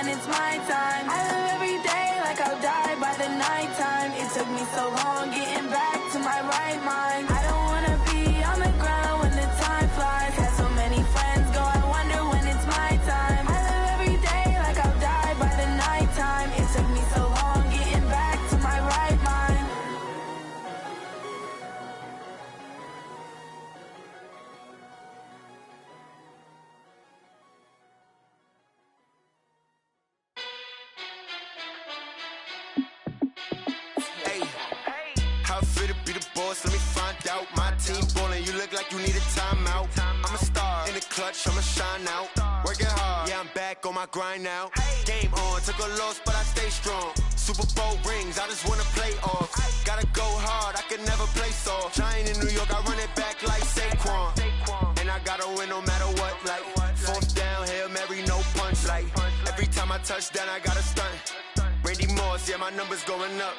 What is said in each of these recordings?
when it's my time. I live every day like I'll die by the nighttime. It took me so long getting back to my right mind. I don't wanna be on the ground when the time flies. Had so many friends go, I wonder when it's my time. I live every day like I'll die by the nighttime. It took me so long getting back to my right mind. Let me find out. My team ballin', you look like you need a timeout. I'm a star in the clutch, I'ma shine out. Working hard, yeah, I'm back on my grind now. Game on, took a loss, but I stay strong. Super Bowl rings, I just wanna play off. Gotta go hard, I can never play soft. Giant in New York, I run it back like Saquon. And I gotta win no matter what, like fourth down, Hail Mary, no punch. Like every time I touch down, I gotta stunt. Randy Moss, yeah, my numbers going up.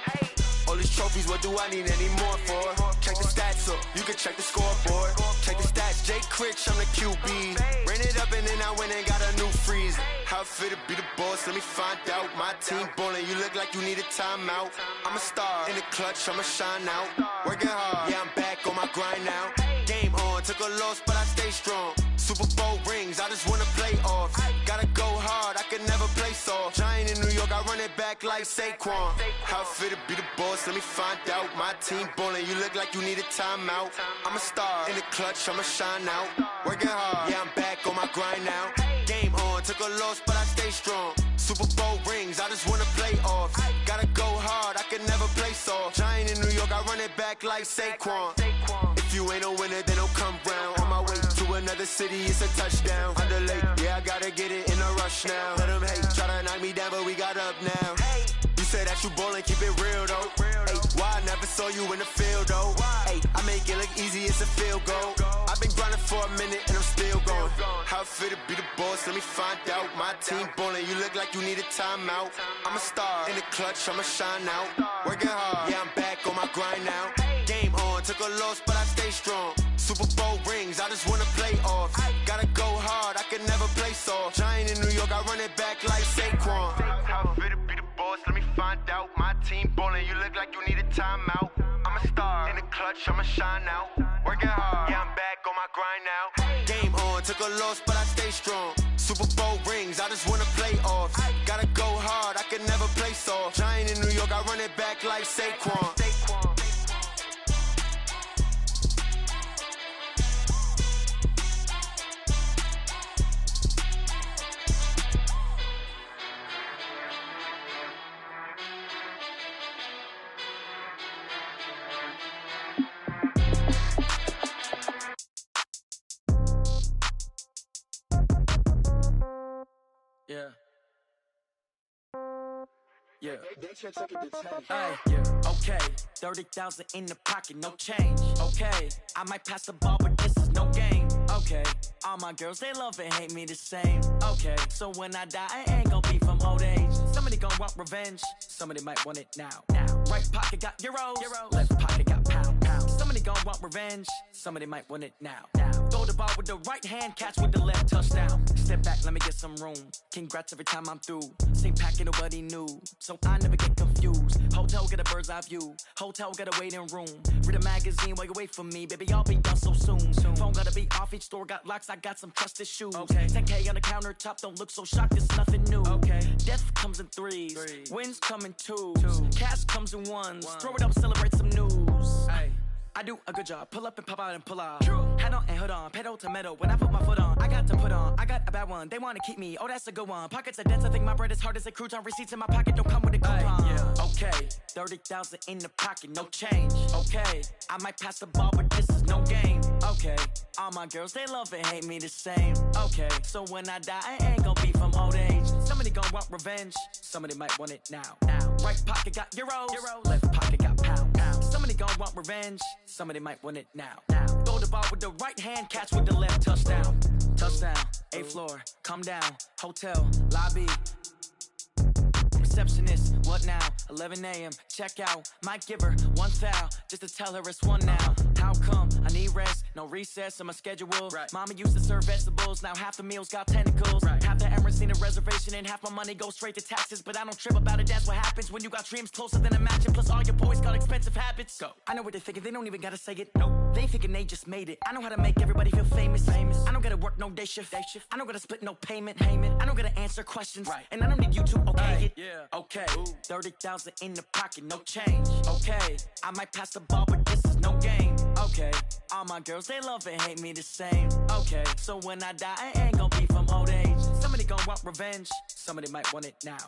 All these trophies, what do I need any more for? Check the stats up, you can check the scoreboard. Check the stats, Jay Critch, I'm the QB. Ran it up and then I went and got a new freeze. How it feel to be the boss, let me find out. My team ballin', you look like you need a timeout. I'm a star in the clutch, I'ma shine out. Working hard, yeah, I'm back on my grind now. Game on, took a loss, but I stay strong. Super Bowl rings, I just wanna play off. Gotta go hard, I can never play soft. Giant in New York, I run it back like Saquon. How it feel to be the boss, let me find out. My team ballin', you look like you need a timeout. I'm a star in the clutch, I'ma shine out. Working hard, yeah, I'm back on my grind now. Game on, took a loss, but I stay strong. Super Bowl rings, I just wanna play off. Gotta go hard, I can never play soft. Giant in New York, I run it back like Saquon. If you ain't a winner, then don't come round. On my way to another city, it's a touchdown. Underlay, yeah, I gotta get it in a rush now. Let them hate, try to knock me down, but we got up now. You said that you ballin', keep it real though. Ay, why I never saw you in the field though? Ay, I make it look easy, it's a field goal. I've been grinding for a minute and I'm still going. How it feel to be the boss, let me find out. My team ballin', you look like you need a timeout. I'm a star in the clutch, I'ma shine out. Working hard, yeah, I'm back on my grind now. Game on, took a loss, but I stay strong. Super Bowl rings, I just wanna play off. Gotta go hard, I can never play soft. Giant in New York, I run it back like Saquon. How it feel to be the boss, let me find out. My team ballin', you look like you need a timeout. I'm a star in the clutch, I'ma shine out. Working hard, yeah, I'm back on my grind now. Game on, took a loss, but I stay strong. Super Bowl rings, I just wanna play off. Gotta go hard, I can never play soft. Giant in New York, I run it back like Saquon. Yeah. Yeah. Ay, yeah. Okay. 30,000 in the pocket, no change. Okay. I might pass the ball, but this is no game. Okay. All my girls, they love and hate me the same. Okay. So when I die, I ain't gonna be from old age. Somebody gonna want revenge. Somebody might want it now. Right pocket got euros. Left pocket got pounds. Somebody gonna want revenge. Somebody might want it now. Throw the ball with the right hand, catch with the left, touchdown. Step back, let me get some room. Congrats every time I'm through. Same packet, nobody knew. So I never get confused. Hotel get a bird's eye view. Hotel get a waiting room. Read a magazine while you wait for me. Baby, I'll be done so soon. Phone gotta be off, each store got locks. I got some trusted shoes. Okay. 10K on the countertop, don't look so shocked, it's nothing new. Okay. Death comes in threes. Wins come in twos. Cash comes in ones. Throw it up, celebrate some news. Ay. I do a good job, pull up and pop out and pull off. Hat on and hood on, pedal to metal. When I put my foot on, I got to put on. I got a bad one, they wanna keep me, oh that's a good one. Pockets are dense, I think my bread is hard as a crouton. Receipts in my pocket don't come with a coupon. Yeah. Okay, 30,000 in the pocket, no change. Okay, I might pass the ball, but this is no game. Okay, all my girls, they love and hate me the same. Okay, so when I die, I ain't gonna be from old age. Somebody gon' want revenge, somebody might want it now. Right pocket got euros. Left pocket got pounds. Somebody gon' want revenge, somebody might want it now. Throw the ball with the right hand, catch with the left, touchdown. Touchdown, 8th floor, come down, hotel, lobby. receptionist. What now? 11 a.m. Check out. Might give her one foul just to tell her it's one now. How come? I need rest. No recess in my schedule. Right. Mama used to serve vegetables. Now half the meals got tentacles. Right. Half the Emirates need a reservation and half my money goes straight to taxes. But I don't trip about it. That's what happens when you got dreams closer than a matching. Plus all your boys got expensive habits. Go. I know what they're thinking. They don't even gotta say it. Nope. They thinking they just made it. I know how to make everybody feel famous. I don't gotta work no day shift. I don't gotta split no payment. I don't gotta answer questions. Right. And I don't need you to okay it. Yeah. Okay. 30,000 in the pocket, no change. Okay. I might pass the ball, but this is no game. Okay. All my girls, they love and hate me the same. Okay. So when I die, I ain't gonna be from old age. Somebody gonna want revenge. Somebody might want it now.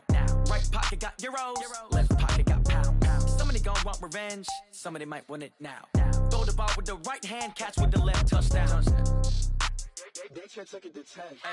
Right pocket got euros. Left pocket got pounds. Somebody gonna want revenge. Somebody might want it now. Throw the ball with the right hand, catch with the left, touchdown. They can't take it to 10. Hey.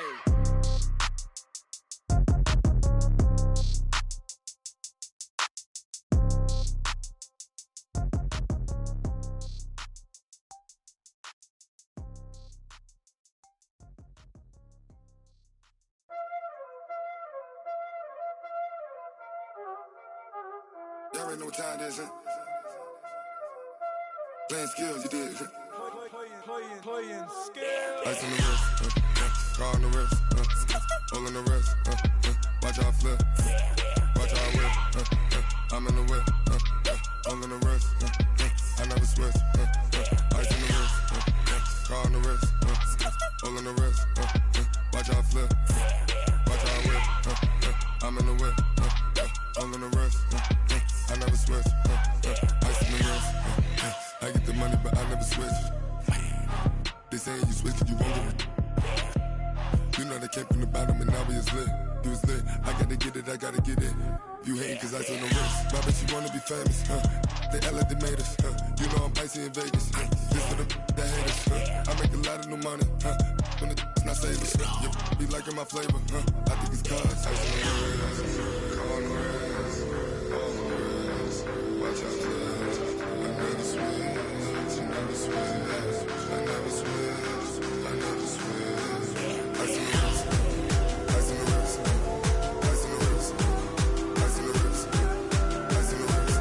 Y'all already know what time it is, huh? Playing skills, you did. Playing skills. Ice on the wrist, car on the wrist, hole in the wrist, watch how I flip, watch how I whip, I'm in the whip, hole in the wrist, I never switch, ice on the wrist, car on the wrist, hole in the wrist, watch how I flip, watch how I whip, I'm in the whip, hole in the wrist, I never switch, ice on the wrist, I get the money but I never switch. They saying you switch it, you won't get it. You know they came from the bottom and now we is lit. You was lit, I gotta get it, I gotta get it. You hating cause ice on the wrist. My bitch, you wanna be famous, They Ella, they made us, You know I'm icy in Vegas, This for the that haters, I make a lot of new money, When it's not savers, You be liking my flavor, I think it's cause ice on the wrist, car on the wrist, all the wrist, watch out flex. I never switch, you never switch. I never switch, I never switch. Ice in the wrist, ice in the wrist, ice in the wrist, ice in the wrist, ice in the wrist,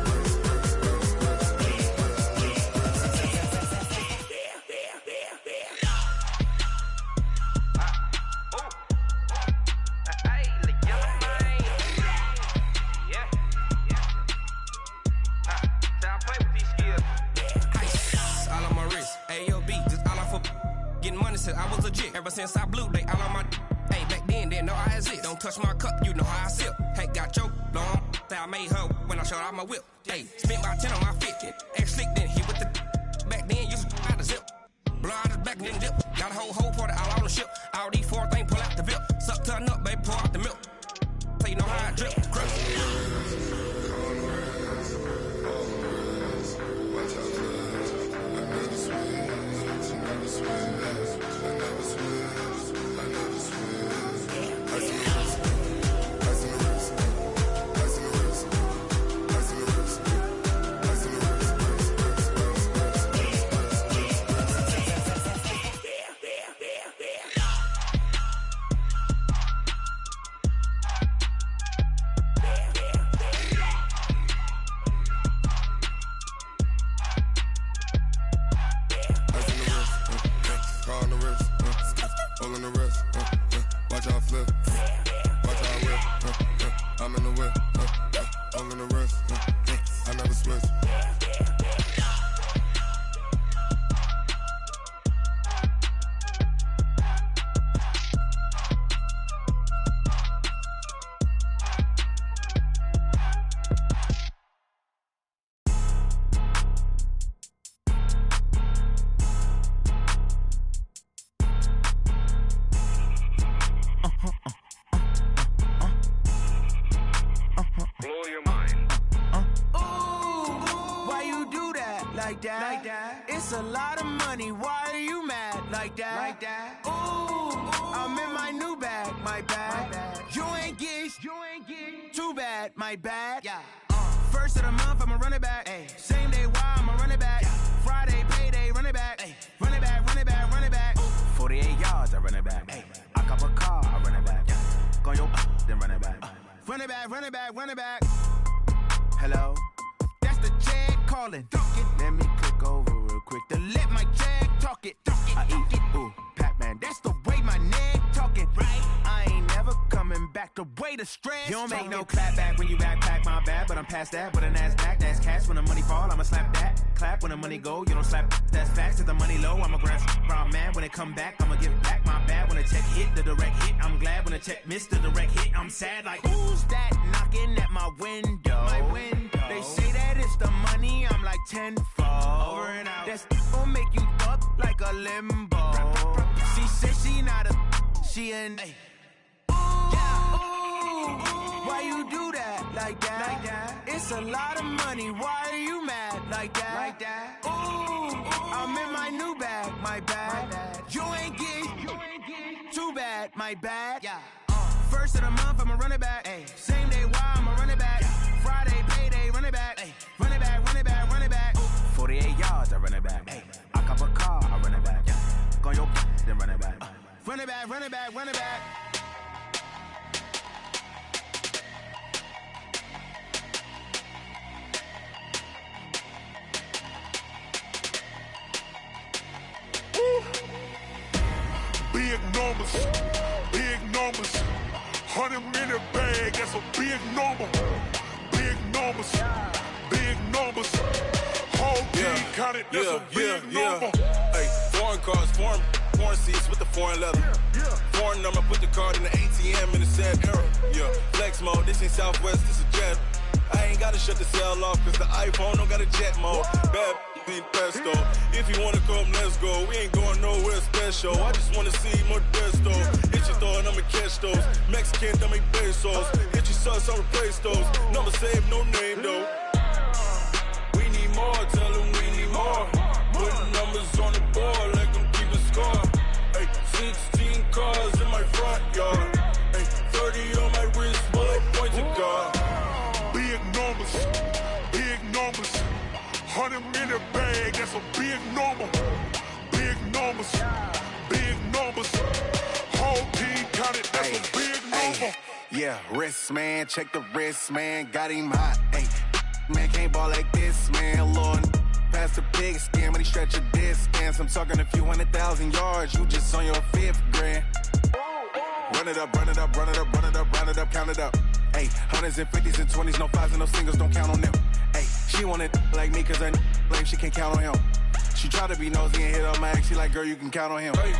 I was legit ever since I blew they all on my. Hey, back then didn't know I exist. Don't touch my cup, you know how I sip. Hey, got your long. I made her when I showed out my whip. Hey, spent about 10 on my fit. Ex slick then hit with the. Back then you out the zip. Blow out his back then dip. Got a whole party all on the ship. All these four things pull out the VIP. Suck turn up, baby, pour out the milk. So you know how I drip. Crush. Watch out, I never switch, I never switch. I never switch, I never switch. Ice in the wrist, ice in the wrist, ice in the wrist, ice in the wrist, ice in the wrist. It's a lot of money, why are you mad like that? Ooh, I'm in my new bag, my bad. You ain't get too bad, my bad. Yeah. First of the month, I'ma run it back. Ay. Same day, why I'ma run it back. Yeah. Friday, payday, run it back. Ay. Run it back, run it back, run it back. Ooh. 48 yards, I run it back. Ay. I cop a car, I run it back. Yeah. Go yo, then run it back. Run it back, run it back, run it back. Hello? That's the Jag calling. Let me click over real quick to let my Jag talk it. I eat it, ooh, Pac-Man. That's the way my neck talking. Right? I ain't never coming back the way the stress. You don't make no clap back when you backpack, my bad. But I'm past that with a NASDAQ. That's cash when the money fall. I'ma slap that. Clap when the money go. You don't slap. That's facts. If the money low, I'ma grab brown man. When it come back, I'ma give back my bad. When the check hit, the direct hit. I'm glad when the check missed the direct hit. I'm sad like, who's that knocking at my window? My window. They say that it's the money. I'm like tenfold. Over and out. That's gon' make you up like a limbo. She said she not a. She an. Why you do that like that? Like that? It's a lot of money. Why are you mad like that? Like that? Ooh, I'm in my new bag. My bad. You ain't get too bad. My bad. Yeah. First of the month, I'ma run it back. Ay. Same day, why I'ma run it back. Yeah. Friday, payday, run it back. Ay. Run it back, run it back, run it back. 48 yards, I run it back. Ay. I cop a car, I run it back. Yeah. Go your then run it back. Run it back, run it back, run it back. Big numbers, big numbers. 100-minute bag, that's a big number. Big numbers, big numbers. Whole team counted, that's a big number. Hey, foreign cars, foreign seats with the foreign leather. Foreign number, put the card in the ATM in the sad era. Yeah, flex mode, this ain't Southwest, this a jet. I ain't gotta shut the cell off, cause the iPhone don't got a jet mode. Bad ain't pesto. If you wanna come, let's go. We ain't going nowhere special. I just wanna see Modesto. Hit your thought, I'ma catch those. Mexican, don't make pesos. Hit your sus, I'll replace those. Number saved, no name though. We need more, tell them we need more. Putting numbers on the board like I'm keeping score. Hey, 16 cars in my front yard. Hey, 30 on my wrist, bullet point to God. Big numbers, big numbers. 100-minute bag, that's a big number. Big numbers, big numbers. Whole team counted, that's a big number. Yeah, wrist man, check the wrist man, got him hot. Ay, man can't ball like this, man. Lord, past the pig skin, but he stretch a distance. I'm talking a few 100,000 yards, you just on your 5th grand. Run it up, run it up, run it up, run it up, run it up, count it up. Ay, 100s and 50s and 20s, no 5s and no singles, don't count on them. Ay, she want it like me, cause her blame, she can't count on him. She try to be nosy and hit on my ex, she like, girl, you can count on him. Hey,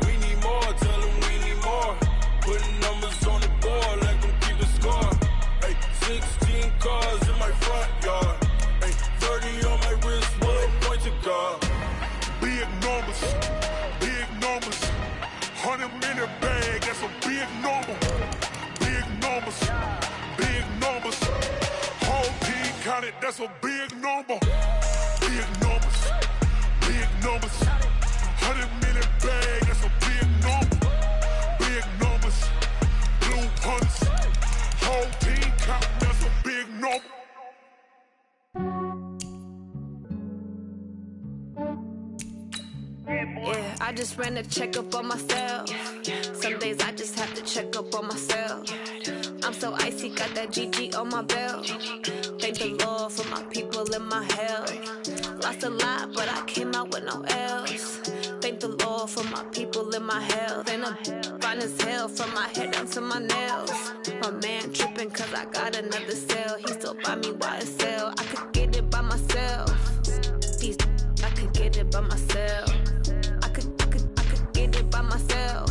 we need more, tell them we need more. Putting numbers on the board like I'm keeping score. Hey, 16 cars in my front yard. Hey, 30 on my wrist, bullet point to God. Big numbers, big numbers. 100-minute bag, that's a big number. Big numbers, big numbers. Whole team counted, that's a big number. Big numbers, big numbers. 100-minute bag, that's a big number. Big numbers, blue punts. Whole team counting, that's a big number. Yeah, I just ran a checkup on myself. Some days I just have to check up on myself. I'm so icy, got that GG on my belt. Thank the Lord for my people in my health. Lost a lot, but I came out with no L's. Thank the Lord for my people in my health. And I'm fine as hell from my head down to my nails. My man tripping cause I got another cell. He still buy me YSL. I could get it by myself. I could get it by myself. I could get it by myself.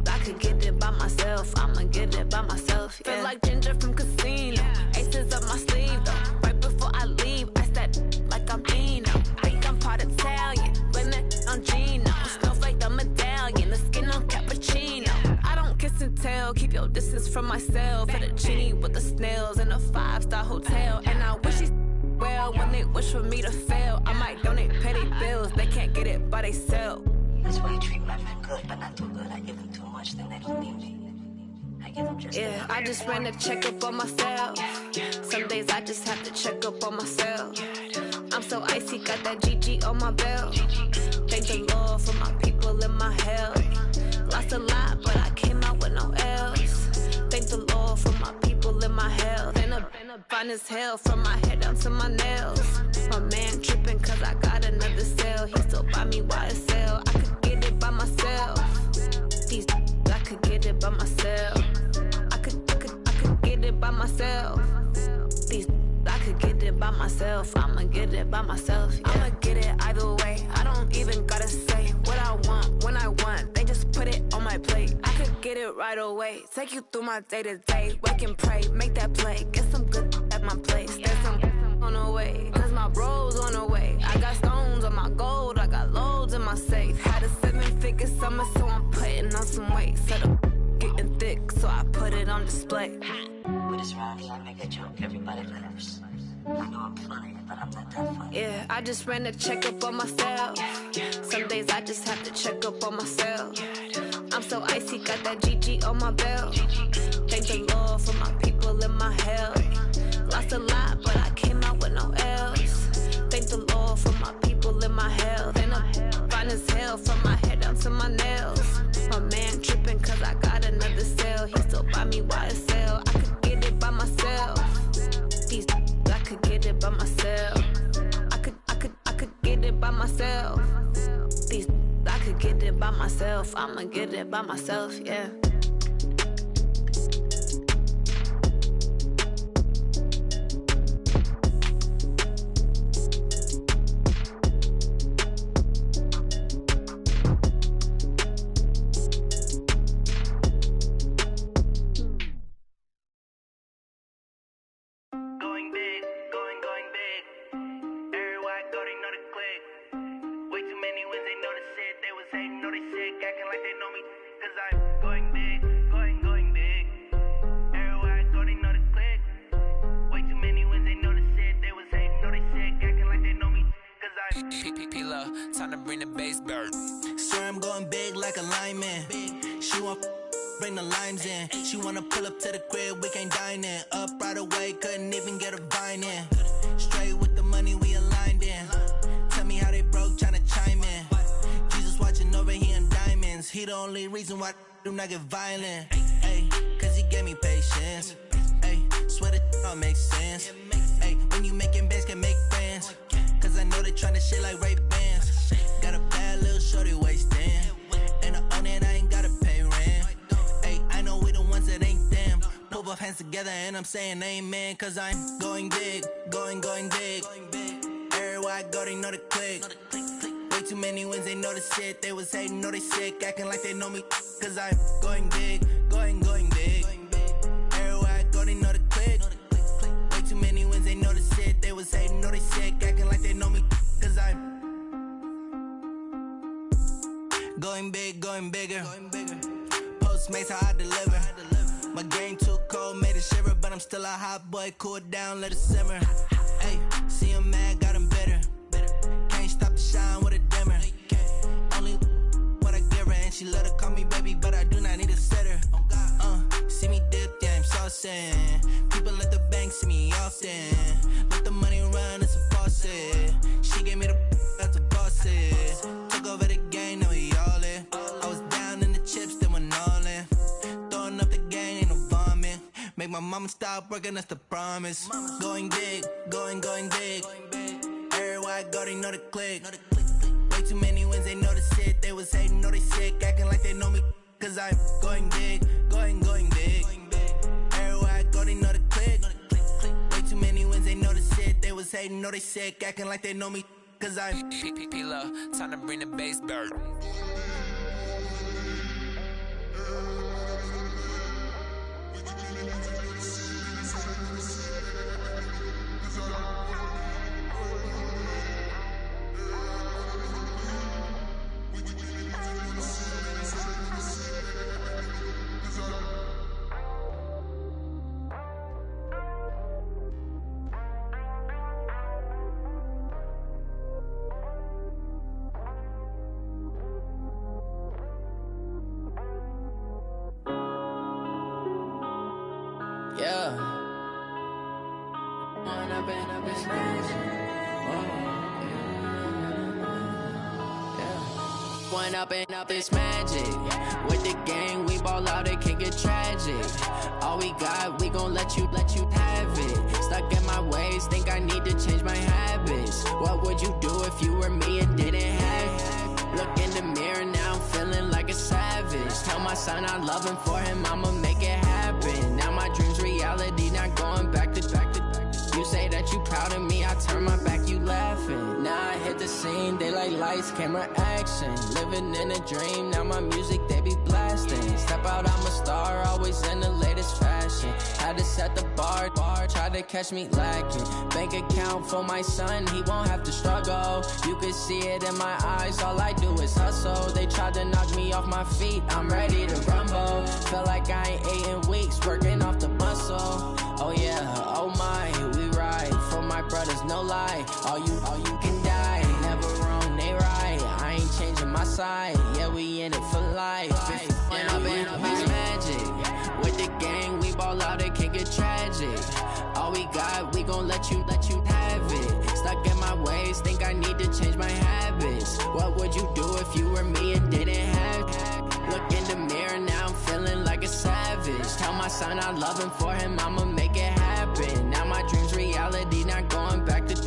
I could get it by myself. I'ma get it by myself. Yeah. Feel like Ginger from Casino. Aces up my sleeve though. Right before I leave, I step like I'm Dino. Think I'm part Italian, blame that on Gino. Snowflake the medallion, the skin on cappuccino. I don't kiss and tell, keep your distance from myself. Fettuccine with the snails in a 5-star hotel. And I wish he's well when they wish for me to fail. I might donate petty bills, they can't get it by they sell. That's why you treat my men good, but not too good. I give them too much, then they don't need me. I give them just I just ran a checkup on myself. Some days I just have to check up on myself. I'm so icy, got that GG on my belt. Thank the Lord for my people in my health. Lost a lot, but I came out with no L's. Thank the fine as hell, from my head down to my nails. My man tripping cause I got another sale. He still buy me YSL. I could get it by myself. These I could get it by myself. I could get it by myself. These I could get it by myself. I'ma get it by myself. Yeah. I'ma get it either way. I don't even gotta say what I want when I want. They just put it on my plate. I could get it right away. Take you through my day to day. Wake and pray, make that play. Get some good at my place. There's some on the way. Cause my bro's on the way. I got stones on my gold. I got loads in my safe. Had a 7-figure summer, so I'm putting on some weight. Set up getting thick, so I put it on display. With this round, I make a joke, everybody laughs. I know I'm funny, but I'm not that funny. Yeah, I just ran a checkup on myself. Some days I just have to check up on myself. I'm so icy, got that GG on my belt. Thank the Lord for my people in my health. Lost a lot, but I came out with no else. Thank the Lord for my people in my health. And I'm fine as hell, from my head down to my nails. My man tripping cause I got another sale. He still buy me YSL. I could get it by myself. These I could get it by myself. I could get it by myself. These I could get it by myself. I'ma get it by myself, yeah. Time to bring the bass bird. Swear I'm going big like a lineman. She want bring the limes in. She wanna pull up to the crib, we can't dine in. Up right away, couldn't even get a vine in. Straight with the money we aligned in. Tell me how they broke, tryna chime in. Jesus watching over here in diamonds. He the only reason why I do not get violent. Ay, cause he gave me patience. Ay, swear that all makes sense. Ay, when you making bands can make friends. Cause I know they tryna shit like Ray-Bans. Got a bad little shorty wasting. And I own it, I ain't gotta pay rent. Ay, I know we the ones that ain't them. Put both hands together and I'm saying amen. Cause I'm going big, going big. Everywhere I go, they know the click. Way too many wins, they know the shit. They was hating, know they sick, acting like they know me. Cause I'm going big, going big. Everywhere I go, they know the click. Way too many wins, they know the shit. They was hating, know they sick, acting like they know me. Cause I'm going big, going bigger. Postmates how I deliver. My game too cold, made it shiver. But I'm still a hot boy, cool down, let it simmer. Hey, see him mad, got him bitter. Can't stop the shine with a dimmer. Only what I give her, and she let her call me baby, but I do not need a sitter. See me dip, yeah, I'm saucing. People at the bank see me often. Let the money run, it's a faucet. She gave me the that's a faucet. Took over the game, now we all in. I was down in the chips, then went all in. Throwing up the gang, ain't no vomit. Make my mama stop working, that's the promise. Going big, going big. Everywhere I go, they know the click. Way too many wins, they know the shit. They was hating, know they sick, acting like they know me. Cause I'm going big, going big. Everywhere I go, they know the click. Way too many wins, they know the shit. They was hating, know they sick, acting like they know me. Cause I'm P-P-P-Love, time to bring the bass bird. Yeah. One up and up, it's magic. With the gang, we ball out, it can get tragic. All we got, we gon' let you have it. Stuck were me and didn't have. Look in the mirror now, I'm feeling like a savage. Tell my son I love him, for him I'ma make it happen. Now my dream's reality, not going back to. You say that you proud of me, I turn my back, you laughing. Now I hit the scene, they like lights, camera, action. Living in a dream, now my music, they be blasting. Step out, I'm a star, always in the latest fashion. Had to set the bar, try to catch me lacking. Bank account for my son, he won't have to struggle. You can see it in my eyes, all I do is hustle. They tried to knock me off my feet, I'm ready to rumble. Felt like I ain't ate in weeks, working off the muscle. Oh yeah, oh my, we ride for my brothers, no lie. All you can die, never wrong, they right. I ain't changing my side, yeah, we in it for life. When I've been up is magic. With the gang, we ball out, it can get tragic. All we got, we gon' let you have it. Stuck in my ways, think I need to change my habits. What would you do if you were me and didn't have? Look in the mirror, now I'm feeling like a savage. Tell my son I love him, for him I'ma make it happen. Now my dream's reality, not going back to.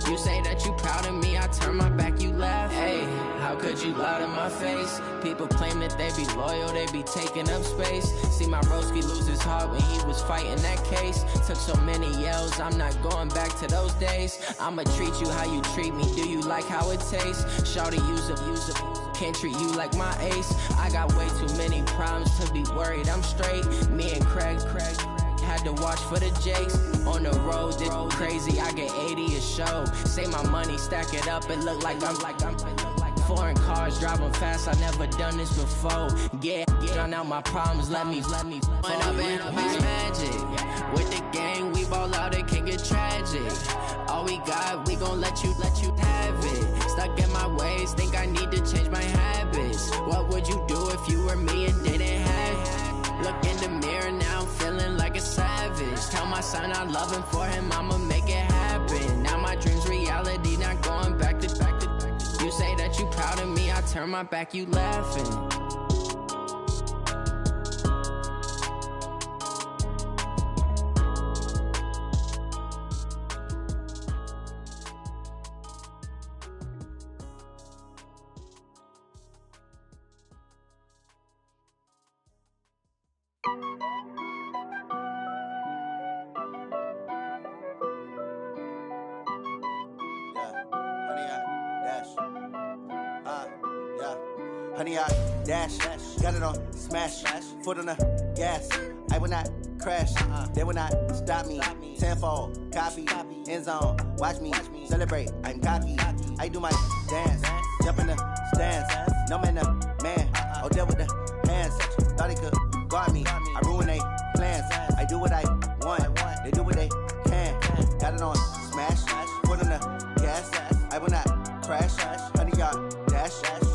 You say that you proud of me, I turn my back, you laugh. Hey, how could you lie to my face? People claim that they be loyal, they be taking up space. See my broski lose his heart when he was fighting that case. Took so many yells, I'm not going back to those days. I'ma treat you how you treat me, do you like how it tastes? Shawty, use up, can't treat you like my ace. I got way too many problems to be worried, I'm straight. Me and Craig had to watch for the Jakes. On the road, this crazy, I get 80 a show. Say my money, stack it up, it look like I'm foreign cars, driving fast, I never done this before. Get drown out my problems, let me When I've been up is magic. With the gang, we ball out, it can get tragic. All we got, we gon' let you have it. Stuck in my ways, think I need to change my habits. What would you do if you were me and didn't have? Look in the mirror, now I'm feeling like a savage. Tell my son I love him, for him I'ma make it happen. Now my dream's reality, not going back to. You say that you proud of me, I turn my back, you laughing. Honey, I dash, got it on smash, foot on the gas. I will not crash, they will not stop me. Tenfold, copy, end zone, watch me celebrate. I'm cocky, I do my dance, jump in the stands. No man, man, oh there with the hands. Thought he could guard me, I ruin they plans. I do what I want, they do what they can. Got it on smash, foot on the gas. I will not crash, honey, y'all dash,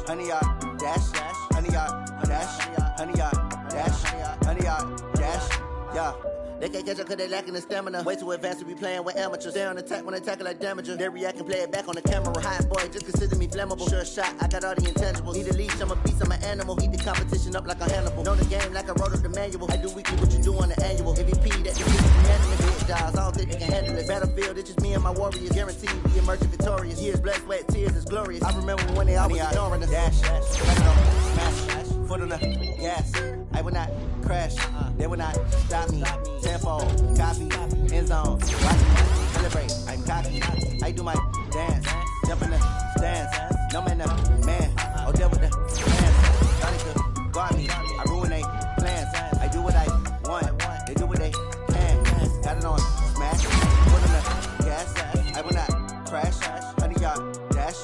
honey, y'all dash, honey, y'all dash, honey, y'all dash, honey, y'all dash, yeah. They can't catch up cause they lacking the stamina. Way too advanced to be playing with amateurs. Stay on attack when they tackle like damager. They react and play it back on the camera. Hot boy, just consider me flammable. Sure shot, I got all the intangibles. Need a leash, I'm a beast, I'm an animal. Eat the competition up like a Hannibal. Know the game like I wrote up the manual. I do weekly what you do on the annual. MVP, that the unanimous. Big jobs, all good, you can handle it. Battlefield, it's just me and my warriors. Guaranteed we emerge victorious. Years, blood, sweat, tears, is glorious. I remember when they always ignoring us. Dash, smash, foot on the gas. I will not crash, they will not stop me. Tenfold, copy, end zone, watch me celebrate. I'm cocky, I do my dance, jump in the stands. No man, man, oh there with the hands. Thought he could guard me, I ruin they plans. I do what I want, they do what they can. Got it on smash, foot on the gas. I will not crash, honey, y'all dash,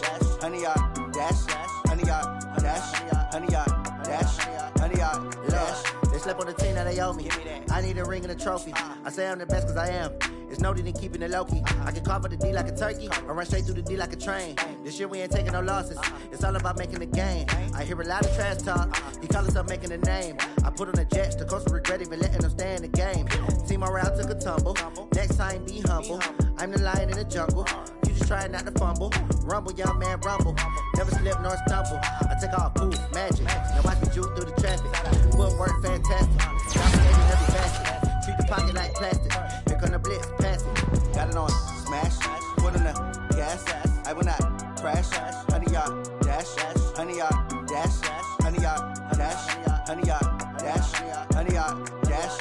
honey, y'all dash, honey, y'all dash, honey, y'all dash, honey, y'all dash. They slept on the team that they owe me. I need a ring and a trophy. I say I'm the best cause I am. It's no need in keeping it low-key. I can carve up the D like a turkey or run straight through the D like a train. This year we ain't taking no losses. It's all about making the game. I hear a lot of trash talk. He call himself making a name. I put on the Jets. The coach will regret even letting them stay in the game. Team morale took a tumble. Next time be humble. I'm the lion in the jungle. You just try not to fumble. Rumble, young man, rumble. Never slip nor stumble. I take off, poof, magic. Now watch me juke through the traffic. Footwork fantastic. Dominating every facet. Treat the pocket like plastic. Here come the blitz, pass it. Got it on smash, foot on the gas. I will not crash, Honey, dash, honey, dash.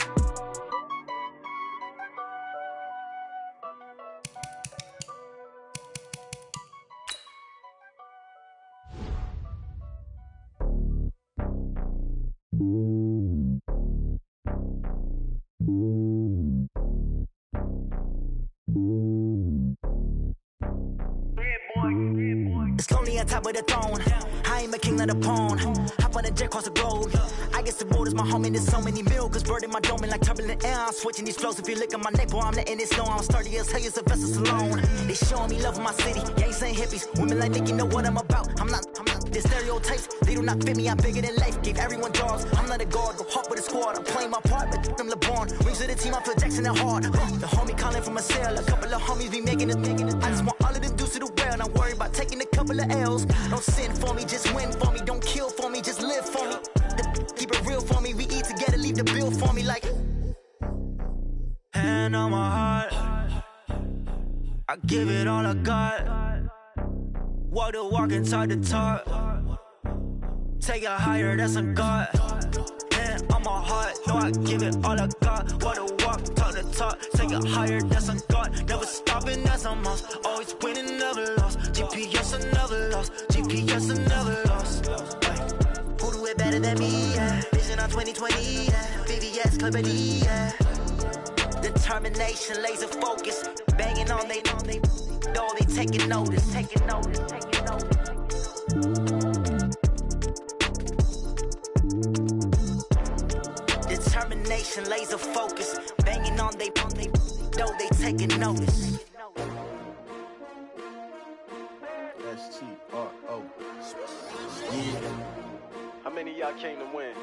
It's lonely on top of the throne. I ain't a king of the pawn. Hop on a jet across the globe. I guess the road is my home and there's so many milkers birding my dome and like turbulent air. I'm switching these flows. If you look at my neck, boy, I'm letting it slow. I'm sturdy as hell, it's a vessel alone. They showing me love in my city. Yeah, ain't saying hippies. Women like Nick, you know what I'm about. I'm not. The stereotypes, they do not fit me. I'm bigger than life. Gave everyone jaws. I'm not a guard. Go hard with a squad. I'm playing my part, but I'm LeBron. Rings of the team, I feel Jackson and hard. The homie calling from a cell. A couple of homies be making it. I just want all of them dudes to the well. Not worry about taking a couple of L's. Don't sin for me, just win for me. Don't kill for me, just live for me. Keep it real for me. We eat together, leave the bill for me like. Hand on my heart, I give it all I got. Walk the walk and talk the talk. Take it higher, that's a God. Hand on my heart, no, I give it all I got. Walk the walk, talk the talk. Take it higher, that's a God. Never stopping, that's a must. Always winning, never lost. GPS, I never lost. GPS, I never lost. Who do it better than me? Yeah. Vision on 2020. Yeah. VVS, Clarity. Yeah. Determination, laser focus. Banging on they door, they taking notice. Taking notice. Determination, laser focus. Banging on they door, they taking notice. STRO. Yeah. How many of y'all came to win?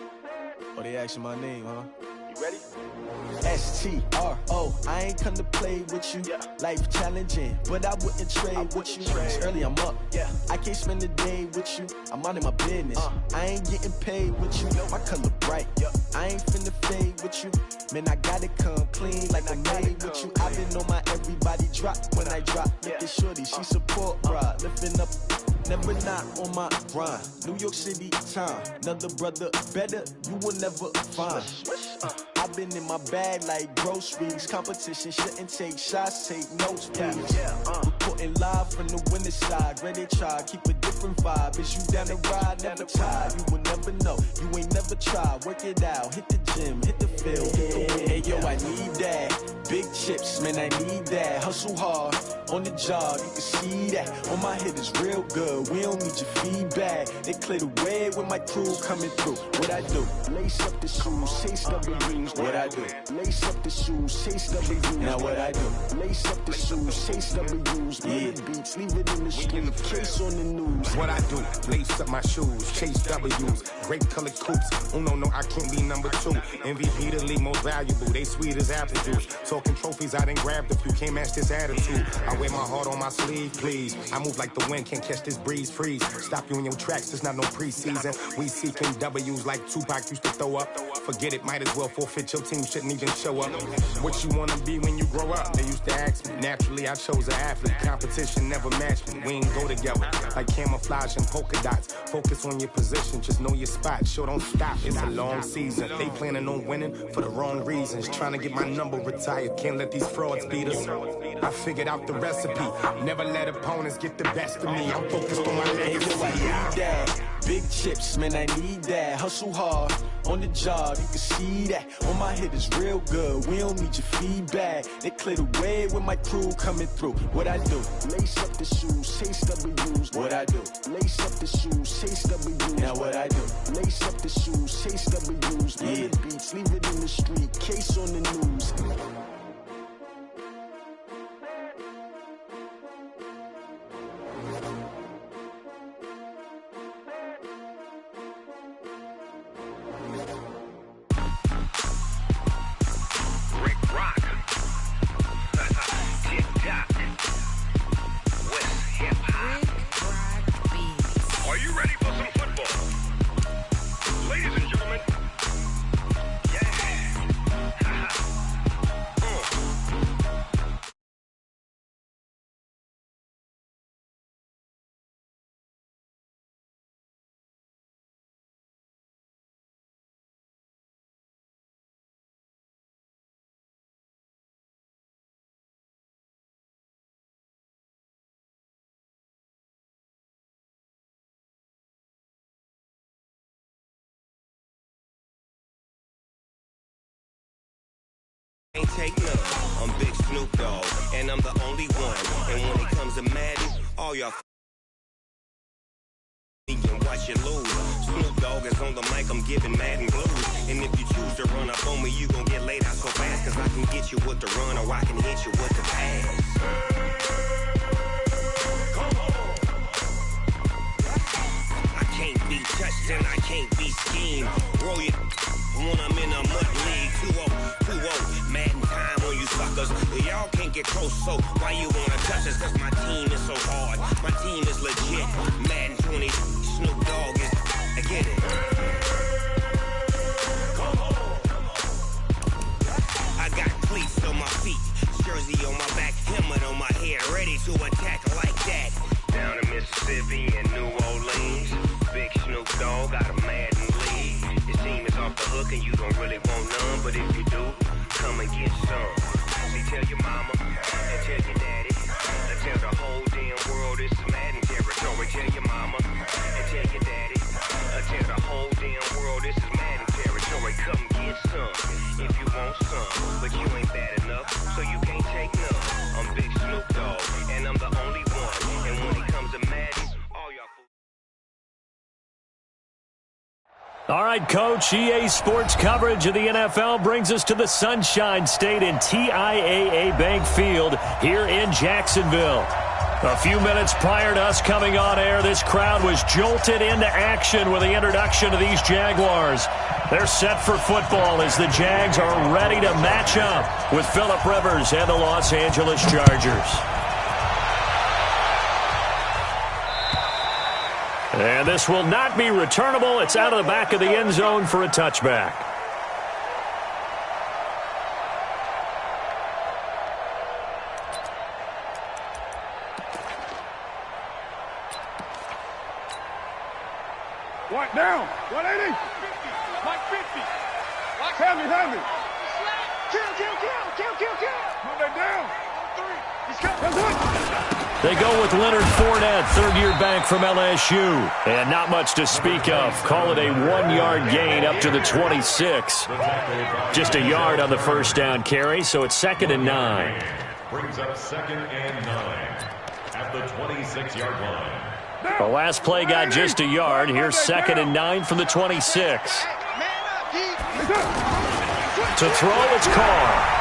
Oh, they asking my name, huh? You ready? STRO. I ain't come to play with you. Yeah. Life challenging, but I wouldn't trade with you. It's early, I'm up. Yeah. I can't spend the day with you. I'm out in my business. I ain't getting paid with you. My color bright. Yeah. I ain't finna fade with you. Man, I gotta come clean like I'm made with you. I've been on my everybody drop when I drop. Look at shorty, she support, bruh. Lifting up. Never not on my grind. New York City time. Another brother better, you will never find. I've been in my bag like groceries. Competition shouldn't take shots, take notes, please. Reporting live from the winner's side. Ready to try, keep a different vibe. Is you down the ride, never tired. You will never know, you ain't never tried. Work it out, hit the gym, hit the field, hit the win. Hey yo, I need that. Big chips, man, I need that. Hustle hard, on the job, you can see that. On my hit is real good, we don't need your feedback. They clear the way with my crew coming through. What I do? Lace up the shoes, chase W's. What I do? Lace up the shoes, chase W's. Now what I do? Lace up the shoes, chase W's. Yeah. Beats, leave it in the street, case on the news. What I do? Lace up my shoes, chase W's. Great colored coops. Oh no, I can't be number 2. MVP the league most valuable. They sweet as apple juice. Talking trophies, I done grabbed a few. Can't match this attitude. I wear my heart on my sleeve, please. I move like the wind, can't catch this breeze. Freeze. Stop you in your tracks, there's not no preseason. We seeking W's like Tupac used to throw up. Forget it, might as well forfeit. Your team shouldn't even show up. What you wanna be when you grow up? They used to ask me. Naturally, I chose an athlete. Competition never matched me. We ain't go together like camouflage and polka dots. Focus on your position, just know your spot. Sure, don't stop. It's a long season. They planning on winning for the wrong reasons. Trying to get my number retired. Can't let these frauds beat us. I figured out the recipe. Never let opponents get the best of me. I'm focused on my legacy. I need that. Big chips, man, I need that. Hustle hard, on the job, you can see that. On my hit is real good, we don't need your feedback. They clear the way with my crew coming through. What I do? Lace up the shoes, chase W's. What I do? Lace up the shoes, chase W's. Now what I do? Lace up the shoes, chase W's. Yeah. Beats, leave it in the street, case on the news. Ain't take none. I'm Big Snoop Dogg, and I'm the only one. And when it comes to Madden, all y'all and watch you lose. Snoop Dogg is on the mic, I'm giving Madden blues. And if you choose to run up on me, you gon' get laid out so fast. Cause I can get you with the run or I can hit you with the pass. I can't be touched and I can't be schemed. Roll it when I'm in a mud league. 2-0, Madden time on you suckers. Y'all can't get close, so why you wanna touch us? Cause my team is so hard, my team is legit. Madden 20, Snoop Dogg is, I get it. I got cleats on my feet, jersey on my back, helmet on my head, ready to attack like that. Down in Mississippi and New Orleans, Big Snoop Dogg got a Madden league. Your team is off the hook and you don't really want none, but if you do, come and get some. See, tell your mama and tell your daddy, and tell the whole damn world it's Madden territory. Tell your mama and tell your daddy, and tell the whole damn world this is Madden territory. Come get some if you want some, but you ain't bad enough, so you can't take none. I'm Big Snoop Dogg, and I'm the only one. And when it comes to Madden, all y'all fools. All right, Coach, EA Sports coverage of the NFL brings us to the Sunshine State in TIAA Bank Field here in Jacksonville. A few minutes prior to us coming on air, this crowd was jolted into action with the introduction of these Jaguars. They're set for football as the Jags are ready to match up with Phillip Rivers and the Los Angeles Chargers. And this will not be returnable. It's out of the back of the end zone for a touchback. What down? 180? Like 50. Heavy. Kill. Move that down. 3. He's got one. They go with Leonard Fournette, third-year back from LSU. And not much to speak of. Call it a 1-yard gain up to the 26. Just a yard on the first down carry, so it's 2nd and 9. Brings up 2nd and 9 at the 26-yard line. The last play got just a yard. Here's 2nd and 9 from the 26. To throw, it's Carr.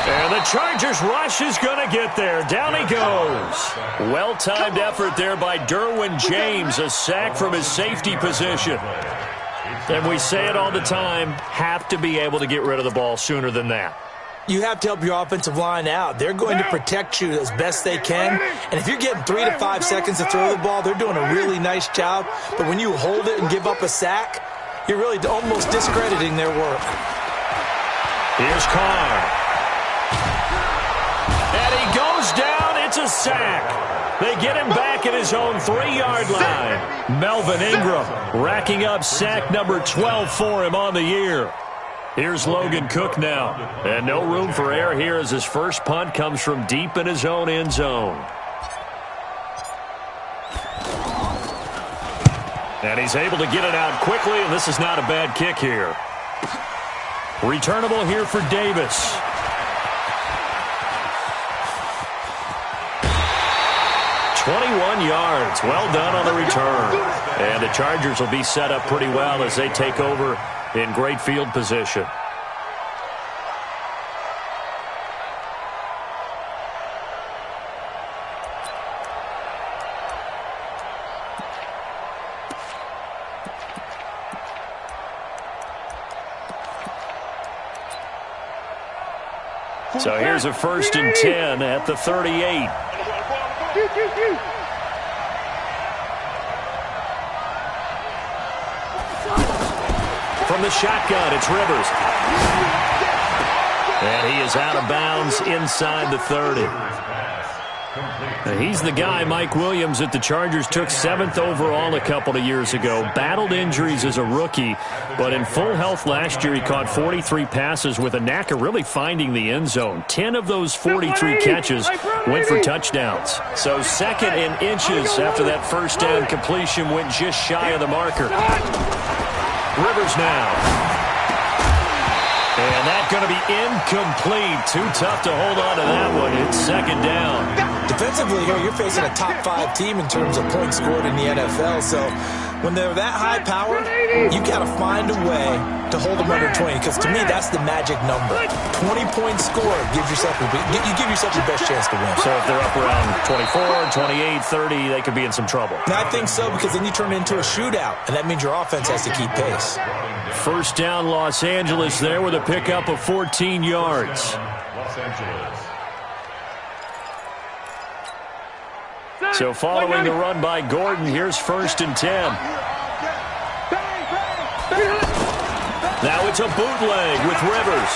And the Chargers rush is going to get there. Down he goes. Well-timed effort there by Derwin James. A sack from his safety position. And we say it all the time, have to be able to get rid of the ball sooner than that. You have to help your offensive line out. They're going to protect you as best they can. And if you're getting 3 to 5 seconds to throw the ball, they're doing a really nice job. But when you hold it and give up a sack, you're really almost discrediting their work. Here's Carr. And he goes down. It's a sack. They get him back at his own 3-yard line. Melvin Ingram racking up sack number 12 for him on the year. Here's Logan Cook now. And no room for error here as his first punt comes from deep in his own end zone. And he's able to get it out quickly, and this is not a bad kick here. Returnable here for Davis. .21 yards. Well done on the return. And the Chargers will be set up pretty well as they take over in great field position. So here's a 1st and 10 at the 38. From the shotgun, it's Rivers. And he is out of bounds inside the 30. He's the guy, Mike Williams, that the Chargers took 7th overall a couple of years ago. Battled injuries as a rookie, but in full health last year, he caught 43 passes with a knack of really finding the end zone. 10 of those 43 catches went for touchdowns. So 2nd and inches after that first down completion went just shy of the marker. Rivers now. And that's going to be incomplete. Too tough to hold on to that one. It's second down. Defensively here, you're facing a top-5 team in terms of points scored in the NFL. So when they're that high-powered, you got to find a way to hold them under 20. Because to me, that's the magic number. 20 points scored gives yourself you give yourself your best chance to win. So if they're up around 24, 28, 30, they could be in some trouble. And I think so, because then you turn it into a shootout, and that means your offense has to keep pace. First down, Los Angeles there with a pickup of 14 yards. Los Angeles. So following the run by Gordon, here's 1st and 10. Now it's a bootleg with Rivers.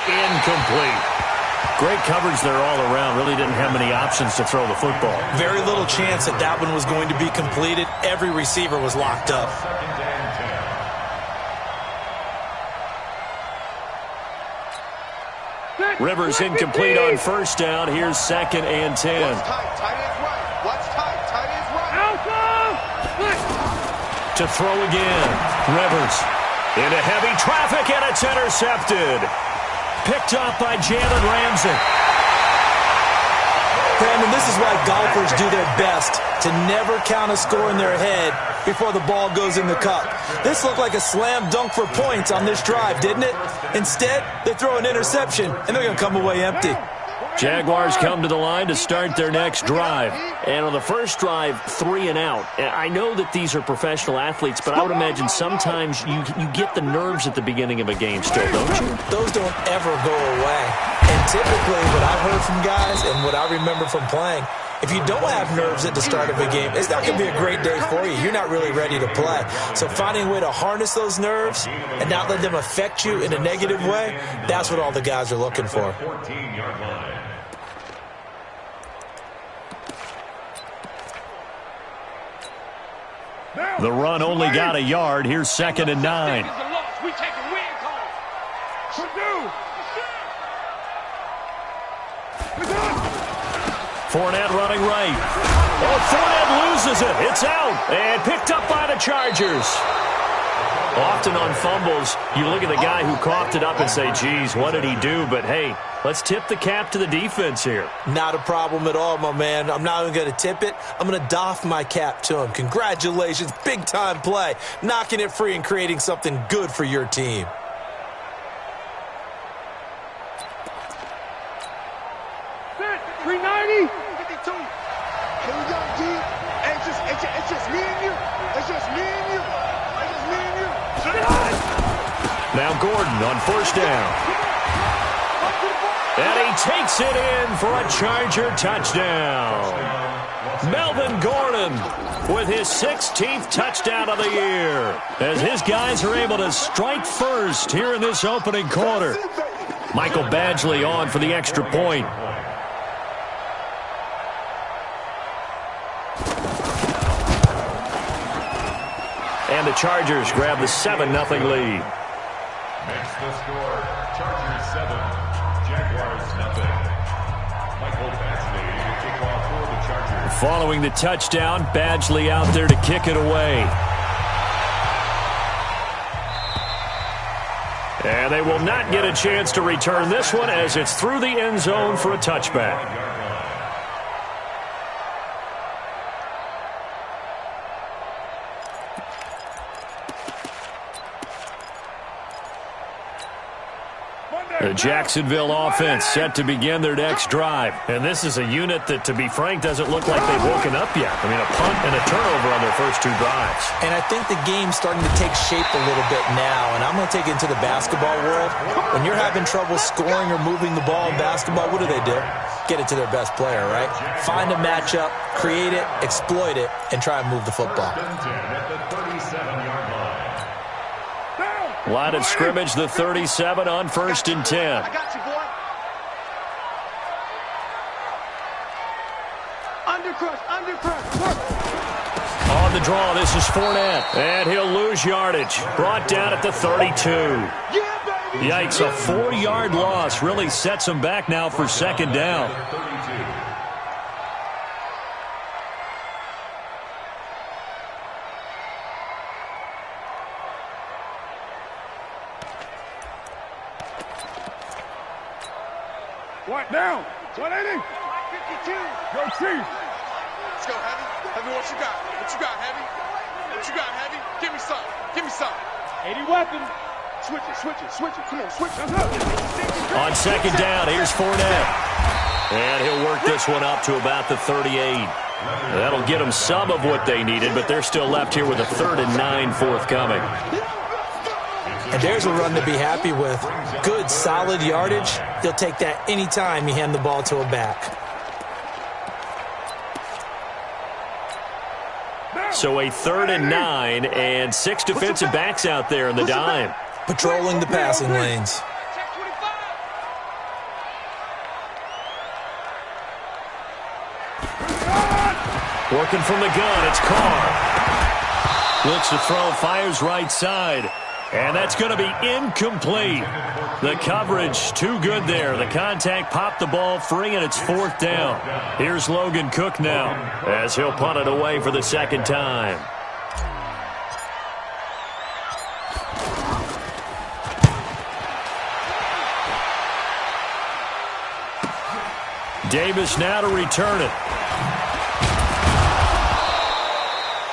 Incomplete. Great coverage there all around. Really didn't have many options to throw the football. Very little chance that one was going to be completed. Every receiver was locked up. Rivers incomplete on 1st down. Here's 2nd and 10. To throw again. Rivers into heavy traffic, and it's intercepted. Picked up by Jalen Ramsey. Brandon, this is why golfers do their best to never count a score in their head before the ball goes in the cup. This looked like a slam dunk for points on this drive, didn't it? Instead, they throw an interception, and they're going to come away empty. Jaguars come to the line to start their next drive. And on the first drive, 3 and out. I know that these are professional athletes, but I would imagine sometimes you get the nerves at the beginning of a game still, don't you? Those don't ever go away. And typically what I've heard from guys and what I remember from playing, if you don't have nerves at the start of a game, it's not going to be a great day for you. You're not really ready to play. So finding a way to harness those nerves and not let them affect you in a negative way, that's what all the guys are looking for. 14-yard line. The run only got a yard. Here's 2nd and 9. Fournette running right. Oh, Fournette loses it. It's out. And picked up by the Chargers. Often on fumbles, you look at the guy who coughed it up and say, geez, what did he do? But, hey, let's tip the cap to the defense here. Not a problem at all, my man. I'm not even going to tip it. I'm going to doff my cap to him. Congratulations. Big-time play. Knocking it free and creating something good for your team. Now Gordon on 1st down. And he takes it in for a Charger touchdown. Melvin Gordon with his 16th touchdown of the year, as his guys are able to strike first here in this opening quarter. Michael Badgley on for the extra point. And the Chargers grab the 7-0 lead. Makes the score. Chargers 7, Jaguars 0. Michael Badgley to kick off for the Chargers. Following the touchdown, Badgley out there to kick it away. And they will not get a chance to return this one as it's through the end zone for a touchback. The Jacksonville offense set to begin their next drive. And this is a unit that, to be frank, doesn't look like they've woken up yet. I mean, a punt and a turnover on their first 2 drives. And I think the game's starting to take shape a little bit now. And I'm going to take it into the basketball world. When you're having trouble scoring or moving the ball in basketball, what do? Get it to their best player, right? Find a matchup, create it, exploit it, and try and move the football. Line of scrimmage, the 37 on 1st and 10. I got you, boy. Undercrush. On the draw, this is Fournette. And he'll lose yardage. Brought down at the 32. Yikes, a 4-yard loss really sets him back now for 2nd down. What down? 180. 52. Go Chief. Let's go, Heavy. Heavy, what you got? What you got, Heavy? What you got, Heavy? Give me some. Give me some. 80 weapons. Switch it, switch it, switch it. Come on, switch it. On second down, here's Fournette. And he'll work this one up to about the 38. That'll get them some of what they needed, but they're still left here with a 3rd and 9 forthcoming. And there's a run to be happy with. Good, solid yardage. He'll take that anytime you hand the ball to a back. So a 3rd and 9 and 6 defensive backs out there in the dime. Patrolling the passing lanes. Working from the gun, it's Carr. Looks to throw, fires right side. And that's going to be incomplete. The coverage too good there. The contact popped the ball free, and it's 4th down. Here's Logan Cook now as he'll punt it away for the second time. Davis now to return it.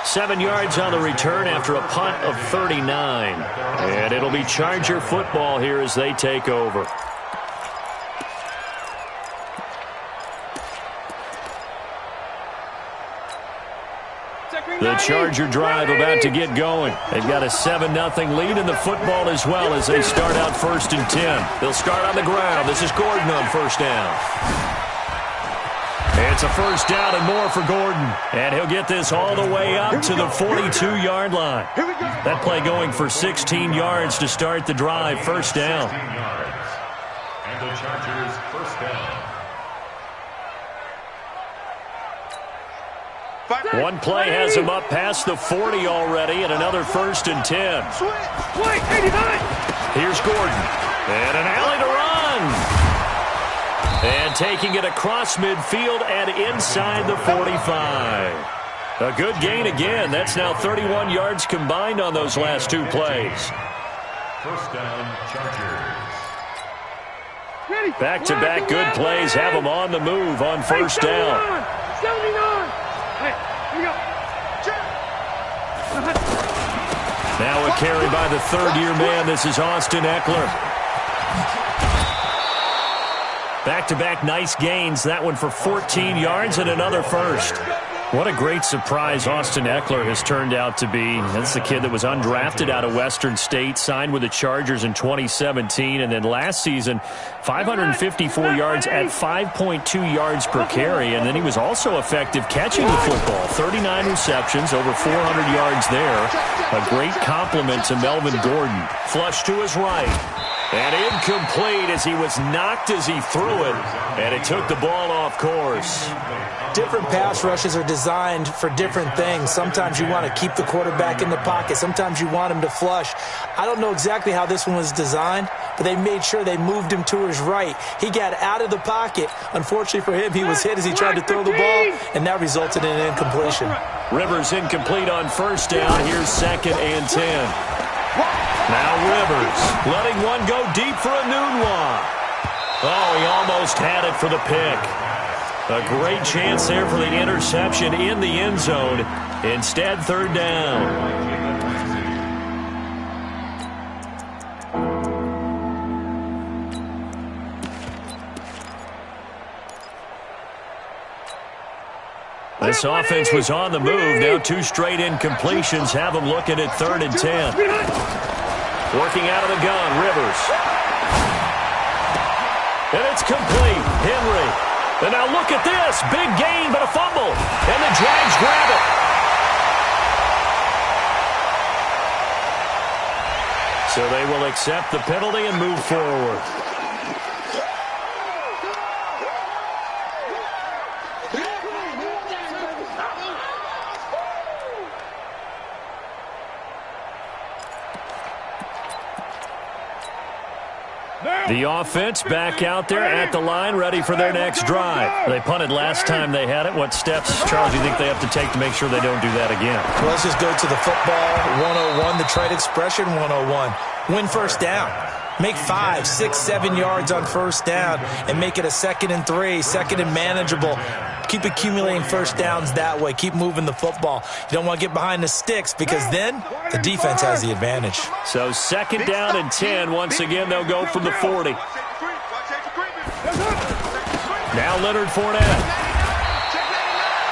7 yards on the return after a punt of 39. And it'll be Charger football here as they take over. The Charger drive about to get going. They've got a 7-0 lead in the football as well as they start out 1st and 10. They'll start on the ground. This is Gordon on first down. It's a 1st down and more for Gordon. And he'll get this all the way up to the 42-yard line. That play going for 16 yards to start the drive. 1st down. And the Chargers 1st down. One play has him up past the 40 already, and another 1st and 10. Here's Gordon. And an alley to run. And taking it across midfield and inside the 45. A good gain again. That's now 31 yards combined on those last 2 plays. 1st down, Chargers. Back-to-back good plays have them on the move on 1st down. 79. Hey, here we go. Now a carry by the 3rd-year man. This is Austin Eckler. Back-to-back nice gains. That one for 14 yards and another 1st. What a great surprise Austin Eckler has turned out to be. That's the kid that was undrafted out of Western State, signed with the Chargers in 2017, and then last season, 554 yards at 5.2 yards per carry, and then he was also effective catching the football. 39 receptions, over 400 yards there. A great compliment to Melvin Gordon. Flush to his right. And incomplete as he was knocked as he threw it, and it took the ball off course. Different pass rushes are designed for different things. Sometimes you want to keep the quarterback in the pocket. Sometimes you want him to flush. I don't know exactly how this one was designed, but they made sure they moved him to his right. He got out of the pocket. Unfortunately for him, he was hit as he tried to throw the ball, and that resulted in an incompletion. Rivers incomplete on 1st down. Here's 2nd and 10. Now Rivers letting one go deep for Enunwa. Oh, he almost had it for the pick. A great chance there for the interception in the end zone. Instead, 3rd down. This offense was on the move. Now 2 straight incompletions have them looking at 3rd and 10. Working out of the gun, Rivers. And it's complete. Henry. And now look at this. Big gain, but a fumble. And the Jags grab it. So they will accept the penalty and move forward. The offense back out there at the line, ready for their next drive. They punted last time they had it. What steps, Charles, do you think they have to take to make sure they don't do that again? Well, let's just go to the football 101, the trade expression 101. Win 1st down. Make 5, 6, 7 yards on first down and make it a 2nd and 3, 2nd and manageable. Keep accumulating first downs that way. Keep moving the football. You don't want to get behind the sticks because then the defense has the advantage. So 2nd down and 10. Once again, they'll go from the 40. Now Leonard Fournette.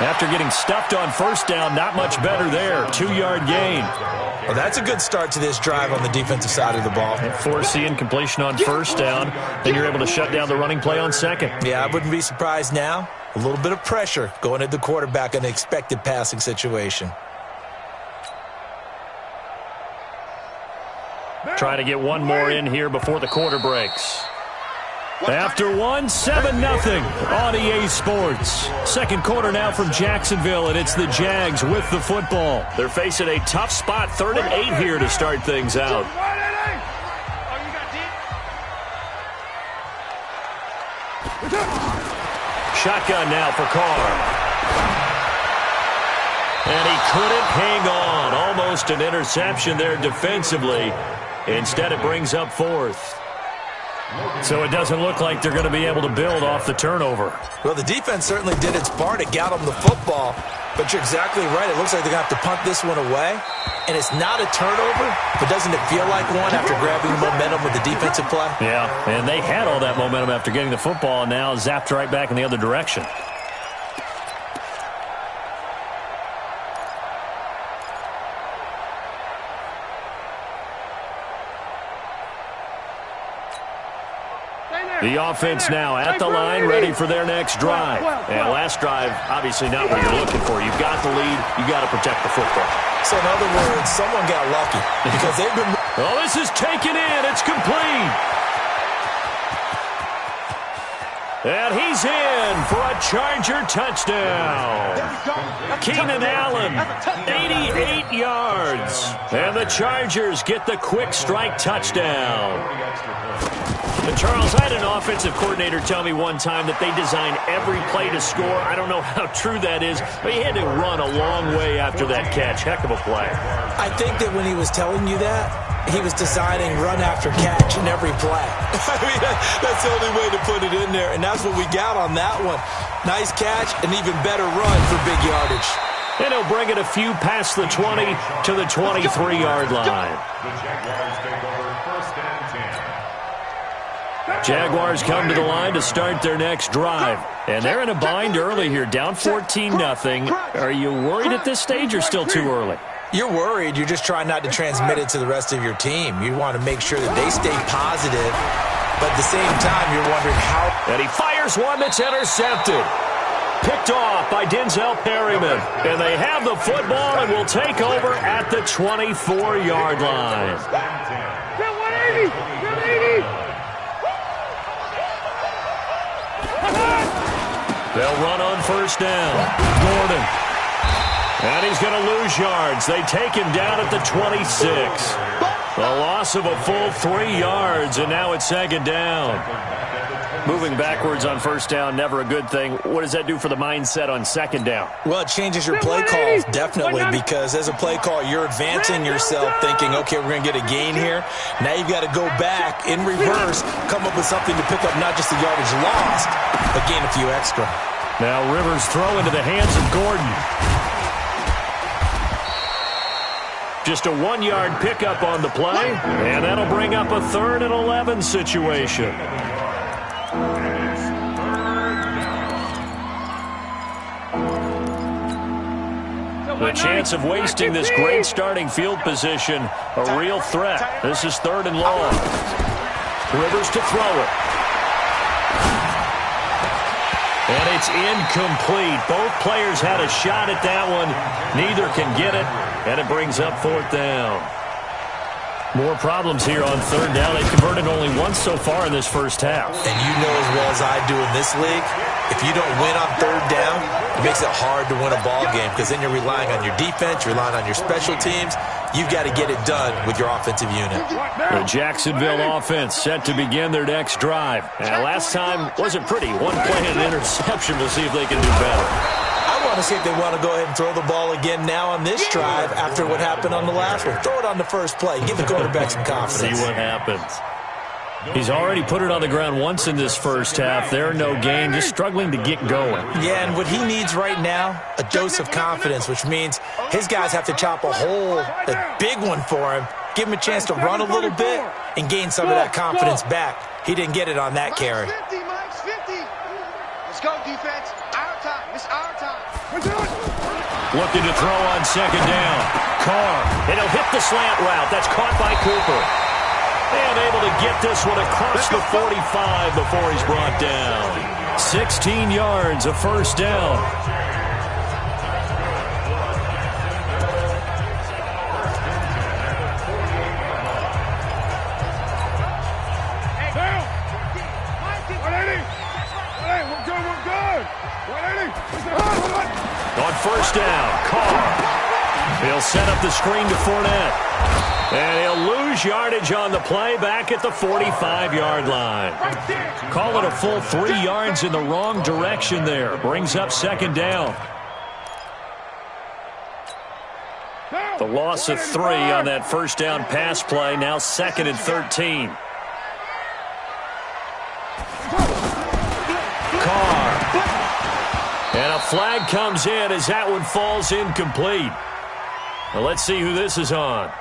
After getting stuffed on first down, not much better there. 2-yard gain. Well, that's a good start to this drive on the defensive side of the ball. Force the incompletion on first down. Then you're able to shut down the running play on 2nd. Yeah, I wouldn't be surprised now. A little bit of pressure going at the quarterback in an expected passing situation. Trying to get one more in here before the quarter breaks. After 1, 7-0 on EA Sports. Second quarter now from Jacksonville, and it's the Jags with the football. They're facing a tough spot, 3rd and 8 here to start things out. Shotgun now for Carr. And he couldn't hang on. Almost an interception there defensively. Instead, it brings up 4th. So it doesn't look like they're going to be able to build off the turnover. Well, the defense certainly did its part to get them the football. But you're exactly right. It looks like they're going to have to punt this one away. And it's not a turnover, but doesn't it feel like one after grabbing the momentum with the defensive play? Yeah, and they had all that momentum after getting the football, and now zapped right back in the other direction. The offense now at the line, ready for their next drive. And last drive, obviously not what you're looking for. You've got the lead. You've got to protect the football. So in other words, someone got lucky because they've been... Oh, this is taken in. It's complete. And he's in for a Charger touchdown. Keenan Allen, 88 yards. And the Chargers get the quick strike touchdown. But Charles, I had an offensive coordinator tell me one time that they design every play to score. I don't know how true that is, but he had to run a long way after that catch. Heck of a play. I think that when he was telling you that, he was designing run after catch in every play. I mean, that's the only way to put it in there, and that's what we got on that one. Nice catch, an even better run for big yardage. And he'll bring it a few past the 20 to the 23-yard line. The Jaguars take over 1st and 10. Jaguars come to the line to start their next drive. And they're in a bind early here, down 14-0. Are you worried at this stage or still too early? You're worried. You're just trying not to transmit it to the rest of your team. You want to make sure that they stay positive, but at the same time, you're wondering how... And he fires one that's intercepted. Picked off by Denzel Perryman. And they have the football and will take over at the 24-yard line. 180! 180! They'll run on first down. Gordon. And he's going to lose yards. They take him down at the 26. A loss of a full 3 yards, and now it's 2nd down. Moving backwards on first down, never a good thing. What does that do for the mindset on 2nd down? Well, it changes your play calls, definitely, because as a play call, you're advancing yourself thinking, okay, we're going to get a gain here. Now you've got to go back in reverse, come up with something to pick up not just the yardage lost, but gain a few extra. Now Rivers throw into the hands of Gordon. Just a 1-yard pickup on the play, and that'll bring up a 3rd and 11 situation. The chance of wasting this great starting field position, a real threat. This is 3rd and long. Rivers to throw it. And it's incomplete. Both players had a shot at that one. Neither can get it, and it brings up 4th down. More problems here on 3rd down. They've converted only once so far in this first half. And you know as well as I do in this league, if you don't win on 3rd down, it makes it hard to win a ball game because then you're relying on your defense, you're relying on your special teams. You've got to get it done with your offensive unit. The Jacksonville offense set to begin their next drive. And last time wasn't pretty. One play and an interception. We'll see if they can do better. I want to see if they want to go ahead and throw the ball again now on this drive after what happened on the last one. Throw it on the first play. Give the quarterback some confidence. See what happens. He's already put it on the ground once in this first half. They're no gain, just struggling to get going. Yeah, and what he needs right now, a dose of confidence, which means his guys have to chop a big one for him, give him a chance to run a little bit and gain some of that confidence back. He didn't get it on that carry. 50, Mike's 50. Let's go, defense. Our time. It's our time. Looking to throw on second down. Carr, and he'll hit the slant route. That's caught by Cooper. And able to get this one across the 45 before he's brought down. 16 yards, a first down. On first down, Carr. He'll set up the screen to Fournette. And he'll lose yardage on the play back at the 45-yard line. Call it a full 3 yards in the wrong direction there. Brings up second down. The loss of 3 on that first down pass play. Now 2nd and 13. Carr. And a flag comes in as that one falls incomplete. Well, let's see who this is on.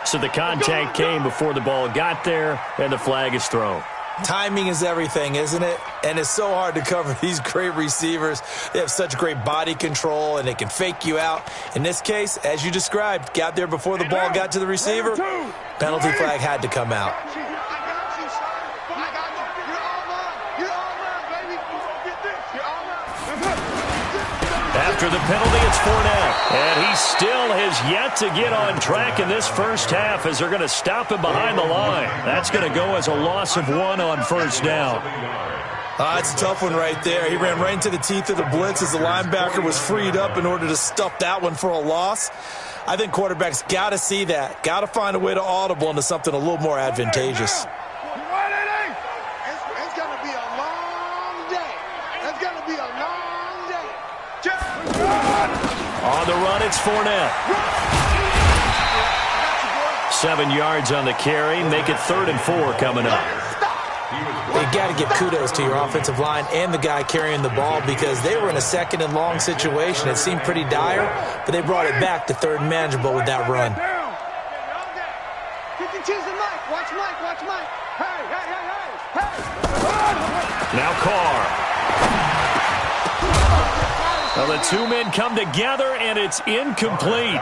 So the contact came before the ball got there, and the flag is thrown. Timing is everything, isn't it? And it's so hard to cover these great receivers. They have such great body control, and they can fake you out. In this case, as you described, got there before the ball got to the receiver. Penalty flag had to come out. After the penalty, it's Fournette. And he still has yet to get on track in this first half as they're going to stop him behind the line. That's going to go as a loss of 1 on first down. It's a tough one right there. He ran right into the teeth of the blitz as the linebacker was freed up in order to stuff that one for a loss. I think quarterbacks got to see that. Got to find a way to audible into something a little more advantageous. It's going to be a long day. It's going to be a long day. On the run, it's Fournette. 7 yards on the carry. Make it 3rd and 4 coming up. You got to give kudos to your offensive line and the guy carrying the ball because they were in a 2nd and long situation. It seemed pretty dire, but they brought it back to 3rd and manageable with that run. Watch Mike. Hey. Now Carr. Well, the 2 men come together, and it's incomplete.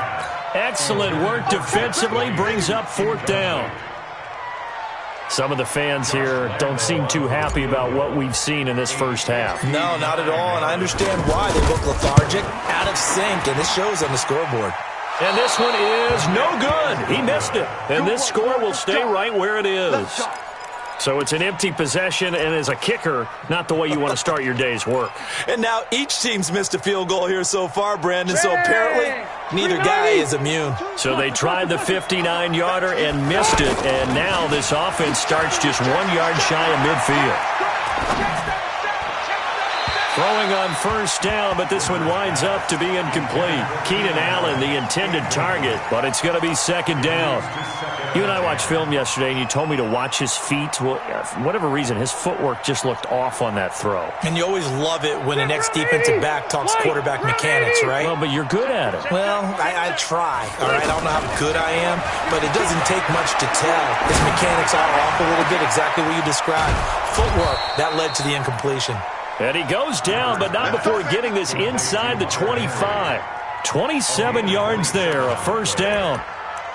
Excellent work defensively. Brings up 4th down. Some of the fans here don't seem too happy about what we've seen in this first half. No, not at all, and I understand why. They look lethargic, out of sync, and this shows on the scoreboard. And this one is no good. He missed it. And this score will stay right where it is. So it's an empty possession, and as a kicker, not the way you want to start your day's work. And now each team's missed a field goal here so far, Brandon, so apparently neither guy is immune. So they tried the 59-yarder and missed it, and now this offense starts just 1 yard shy of midfield. Throwing on first down, but this one winds up to be incomplete. Keenan Allen, the intended target, but it's going to be 2nd down. You and I watched film yesterday, and you told me to watch his feet. Well, for whatever reason, his footwork just looked off on that throw. And you always love it when the next defensive back talks quarterback mechanics, right? Well, but you're good at it. Well, I try, all right? I don't know how good I am, but it doesn't take much to tell. His mechanics are off a little bit, exactly what you described. Footwork, that led to the incompletion. And he goes down, but not before getting this inside the 25. 27 yards there, a first down.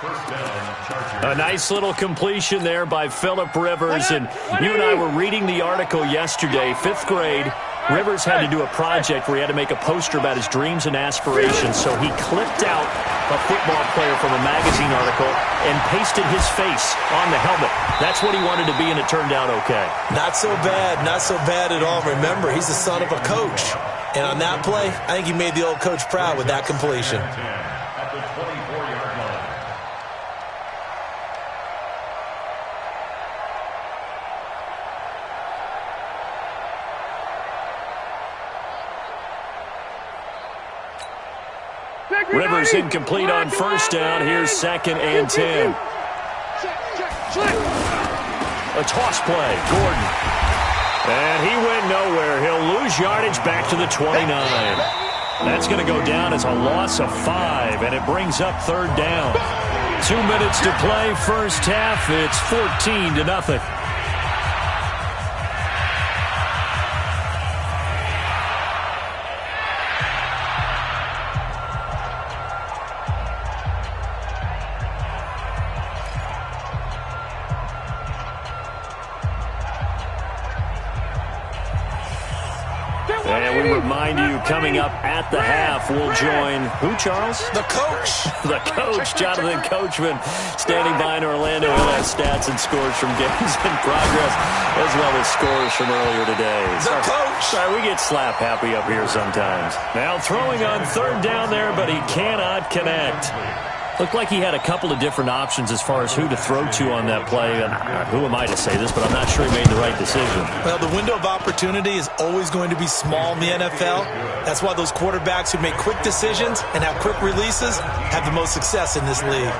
A nice little completion there by Phillip Rivers. And you and I were reading the article yesterday, 5th grade. Rivers had to do a project where he had to make a poster about his dreams and aspirations. So he clipped out a football player from a magazine article and pasted his face on the helmet. That's what he wanted to be, and it turned out okay. Not so bad at all. Remember, he's the son of a coach. And on that play, I think he made the old coach proud with that completion. At the 24-yard line. Rivers incomplete on first down. Here's 2nd and 10. A toss play. Gordon. And he went nowhere. He'll lose yardage back to the 29. That's going to go down as a loss of 5, and it brings up third down. 2 minutes to play, first half. It's 14-0. And we remind you, coming up at the half, we'll join who, Charles? The coach. The coach, Jonathan Coachman, standing by in Orlando. He'll have stats and scores from games in progress, as well as scores from earlier today. The coach. Sorry, we get slap happy up here sometimes. Now throwing on third down there, but he cannot connect. Looked like he had a couple of different options as far as who to throw to on that play. And who am I to say this, but I'm not sure he made the right decision. Well, the window of opportunity is always going to be small in the NFL. That's why those quarterbacks who make quick decisions and have quick releases have the most success in this league.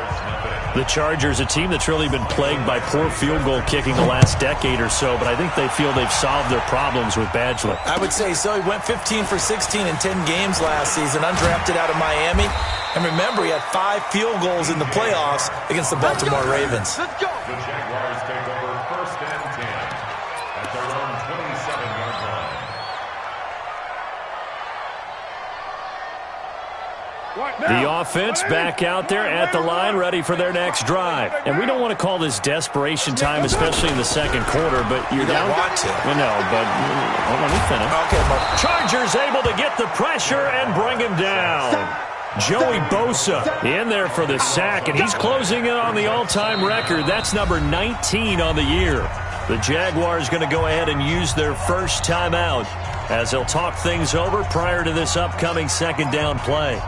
The Chargers, a team that's really been plagued by poor field goal kicking the last decade or so, but I think they feel they've solved their problems with Badgler. I would say so. He went 15 for 16 in 10 games last season, undrafted out of Miami. And remember, he had 5 field goals in the playoffs against the Baltimore Ravens. The Jaguars take over first and 10 at their own 27-yard line. The offense back out there at the line, ready for their next drive. And we don't want to call this desperation time, especially in the second quarter, but you're down. Want to. No, but hold on, let me finish. Okay, Mark. Chargers able to get the pressure and bring him down. Joey Bosa in there for the sack, and he's closing in on the all-time record. That's number 19 on the year. The Jaguars going to go ahead and use their first timeout as they'll talk things over prior to this upcoming second down play.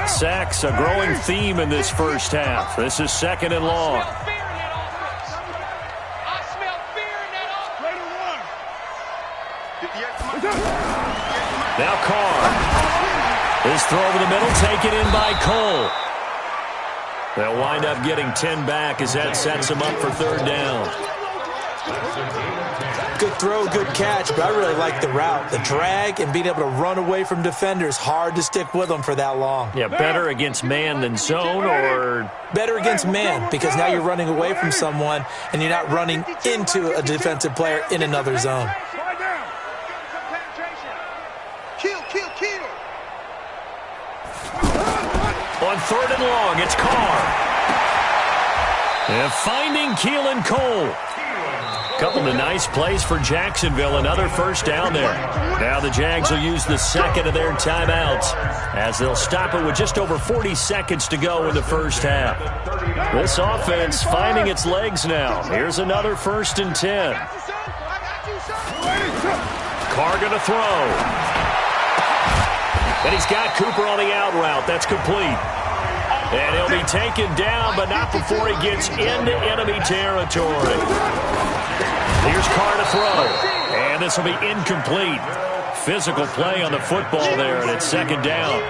Sacks, a growing theme in this first half. This is second and long. Now Carr. His throw over the middle, taken in by Cole. They'll wind up getting 10 back as that sets him up for third down. Good throw, good catch, but I really like the route. The drag and being able to run away from defenders, hard to stick with them for that long. Yeah, better against man than zone, or? Better against man, because now you're running away from someone and you're not running into a defensive player in another zone. On third and long, it's Carr. And finding Keelan Cole. Couple of nice plays for Jacksonville. Another first down there. Now the Jags will use the second of their timeouts as they'll stop it with just over 40 seconds to go in the first half. This offense finding its legs now. Here's another first and 10. Carr going to throw. And he's got Cooper on the out route. That's complete. And he'll be taken down, but not before he gets into enemy territory. Here's Carr to throw. And this will be incomplete. Physical play on the football there, and it's second down.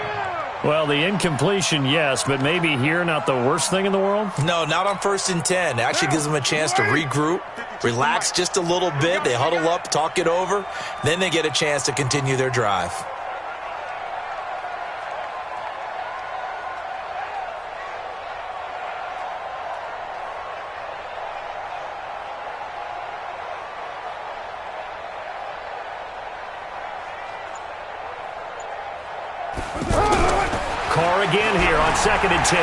Well, the incompletion, yes, but maybe here not the worst thing in the world? No, not on first and 10. It actually gives them a chance to regroup, relax just a little bit. They huddle up, talk it over. Then they get a chance to continue their drive. Carr again here on second and 10.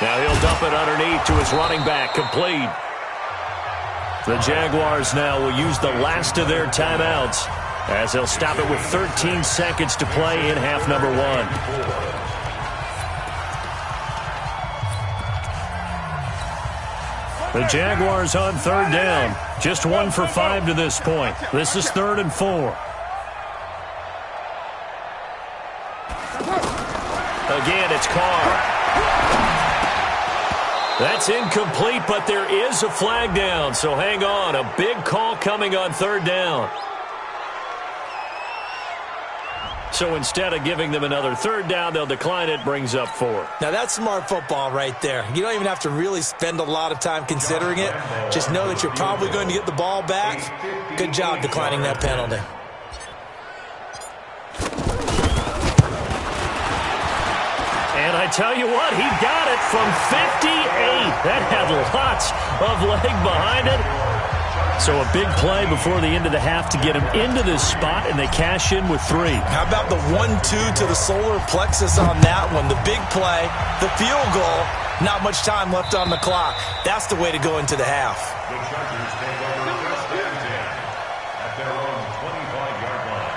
Now he'll dump it underneath to his running back, complete. The Jaguars now will use the last of their timeouts as they'll stop it with 13 seconds to play in half number 1. The Jaguars on third down. Just 1 for 5 to this point. This is third and 4. Again, it's Carr. That's incomplete, but there is a flag down, so hang on. A big call coming on third down. So instead of giving them another third down, they'll decline it, brings up 4. Now, that's smart football right there. You don't even have to really spend a lot of time considering it. Just know that you're probably going to get the ball back. Good job declining that penalty. And I tell you what, he got it from 58. That had lots of leg behind it. So a big play before the end of the half to get him into this spot, and they cash in with 3. How about the 1-2 to the solar plexus on that one? The big play, the field goal, not much time left on the clock. That's the way to go into the half. The Chargers take over first and 10 at their own 25-yard line.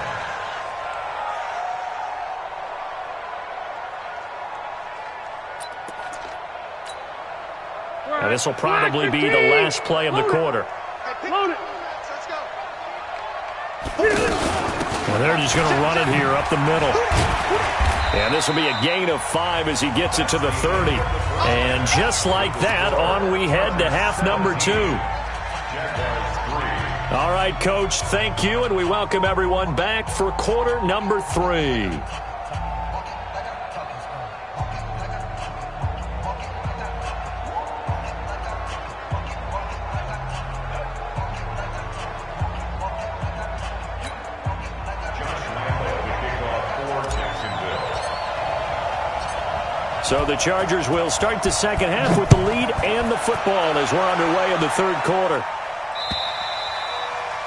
Now this will probably be the last play of the quarter. Well, they're just going to run it here up the middle. And this will be a gain of 5 as he gets it to the 30. And just like that, on we head to half number 2. All right, Coach, thank you, and we welcome everyone back for quarter number 3. So the Chargers will start the second half with the lead and the football as we're underway in the third quarter.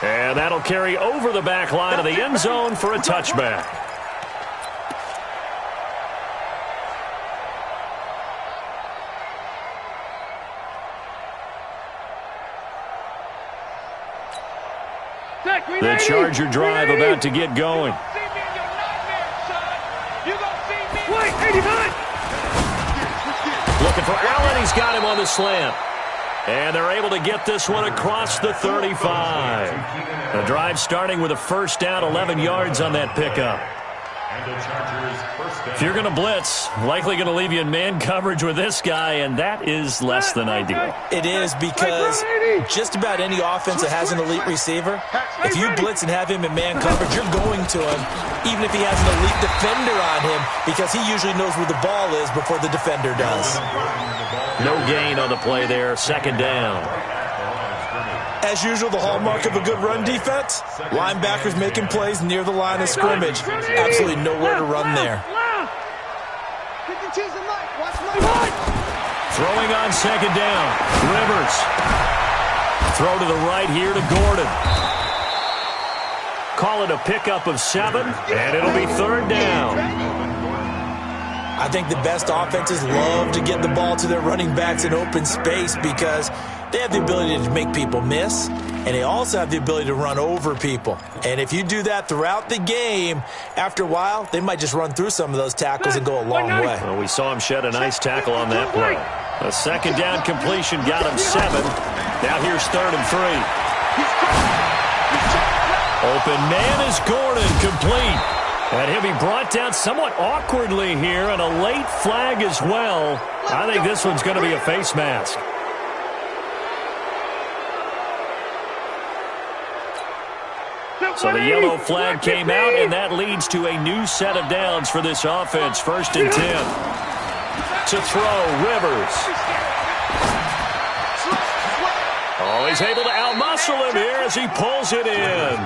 And that'll carry over the back line of the end zone for a touchback. The Charger drive about to get going. Looking for Allen. He's got him on the slant. And they're able to get this one across the 35. The drive starting with a first down, 11 yards on that pickup. If you're going to blitz, likely going to leave you in man coverage with this guy, and that is less than ideal. It is, because just about any offense that has an elite receiver, if you blitz and have him in man coverage, you're going to him, even if he has an elite defender on him, because he usually knows where the ball is before the defender does. No gain on the play there, second down. As usual, the hallmark of a good run defense, linebackers making plays near the line of scrimmage. Absolutely nowhere to run there. Throwing on second down, Rivers. Throw to the right here to Gordon. Call it a pickup of 7, and it'll be third down. I think the best offenses love to get the ball to their running backs in open space because they have the ability to make people miss, and they also have the ability to run over people. And if you do that throughout the game, after a while, they might just run through some of those tackles and go a long way. Well, we saw him shed a nice tackle on that play. A second down completion got him 7. Now here's 3rd and 3. Open man is Gordon, complete. And he'll be brought down somewhat awkwardly here, and a late flag as well. I think this one's going to be a face mask. So the yellow flag came out, and that leads to a new set of downs for this offense. 1st and 10. To throw, Rivers. Oh, he's able to outmuscle him here as he pulls it in.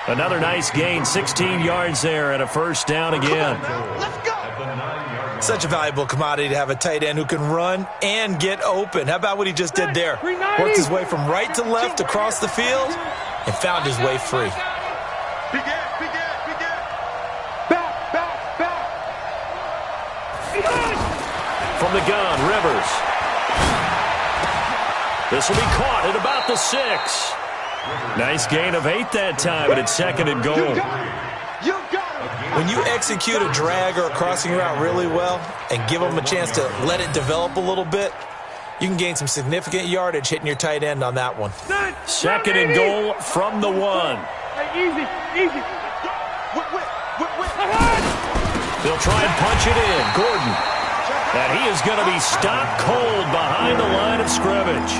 Another nice gain, 16 yards there, and a first down again. Such a valuable commodity to have a tight end who can run and get open. How about what he just did there? Worked his way from right to left across the field and found his way free. From the gun, Rivers. This will be caught at about the 6. Nice gain of 8 that time, but it's 2nd and goal. When you execute a drag or a crossing route really well and give them a chance to let it develop a little bit, you can gain some significant yardage hitting your tight end on that one. 2nd and goal from the 1. Easy. They'll try and punch it in. Gordon. And he is going to be stopped cold behind the line of scrimmage.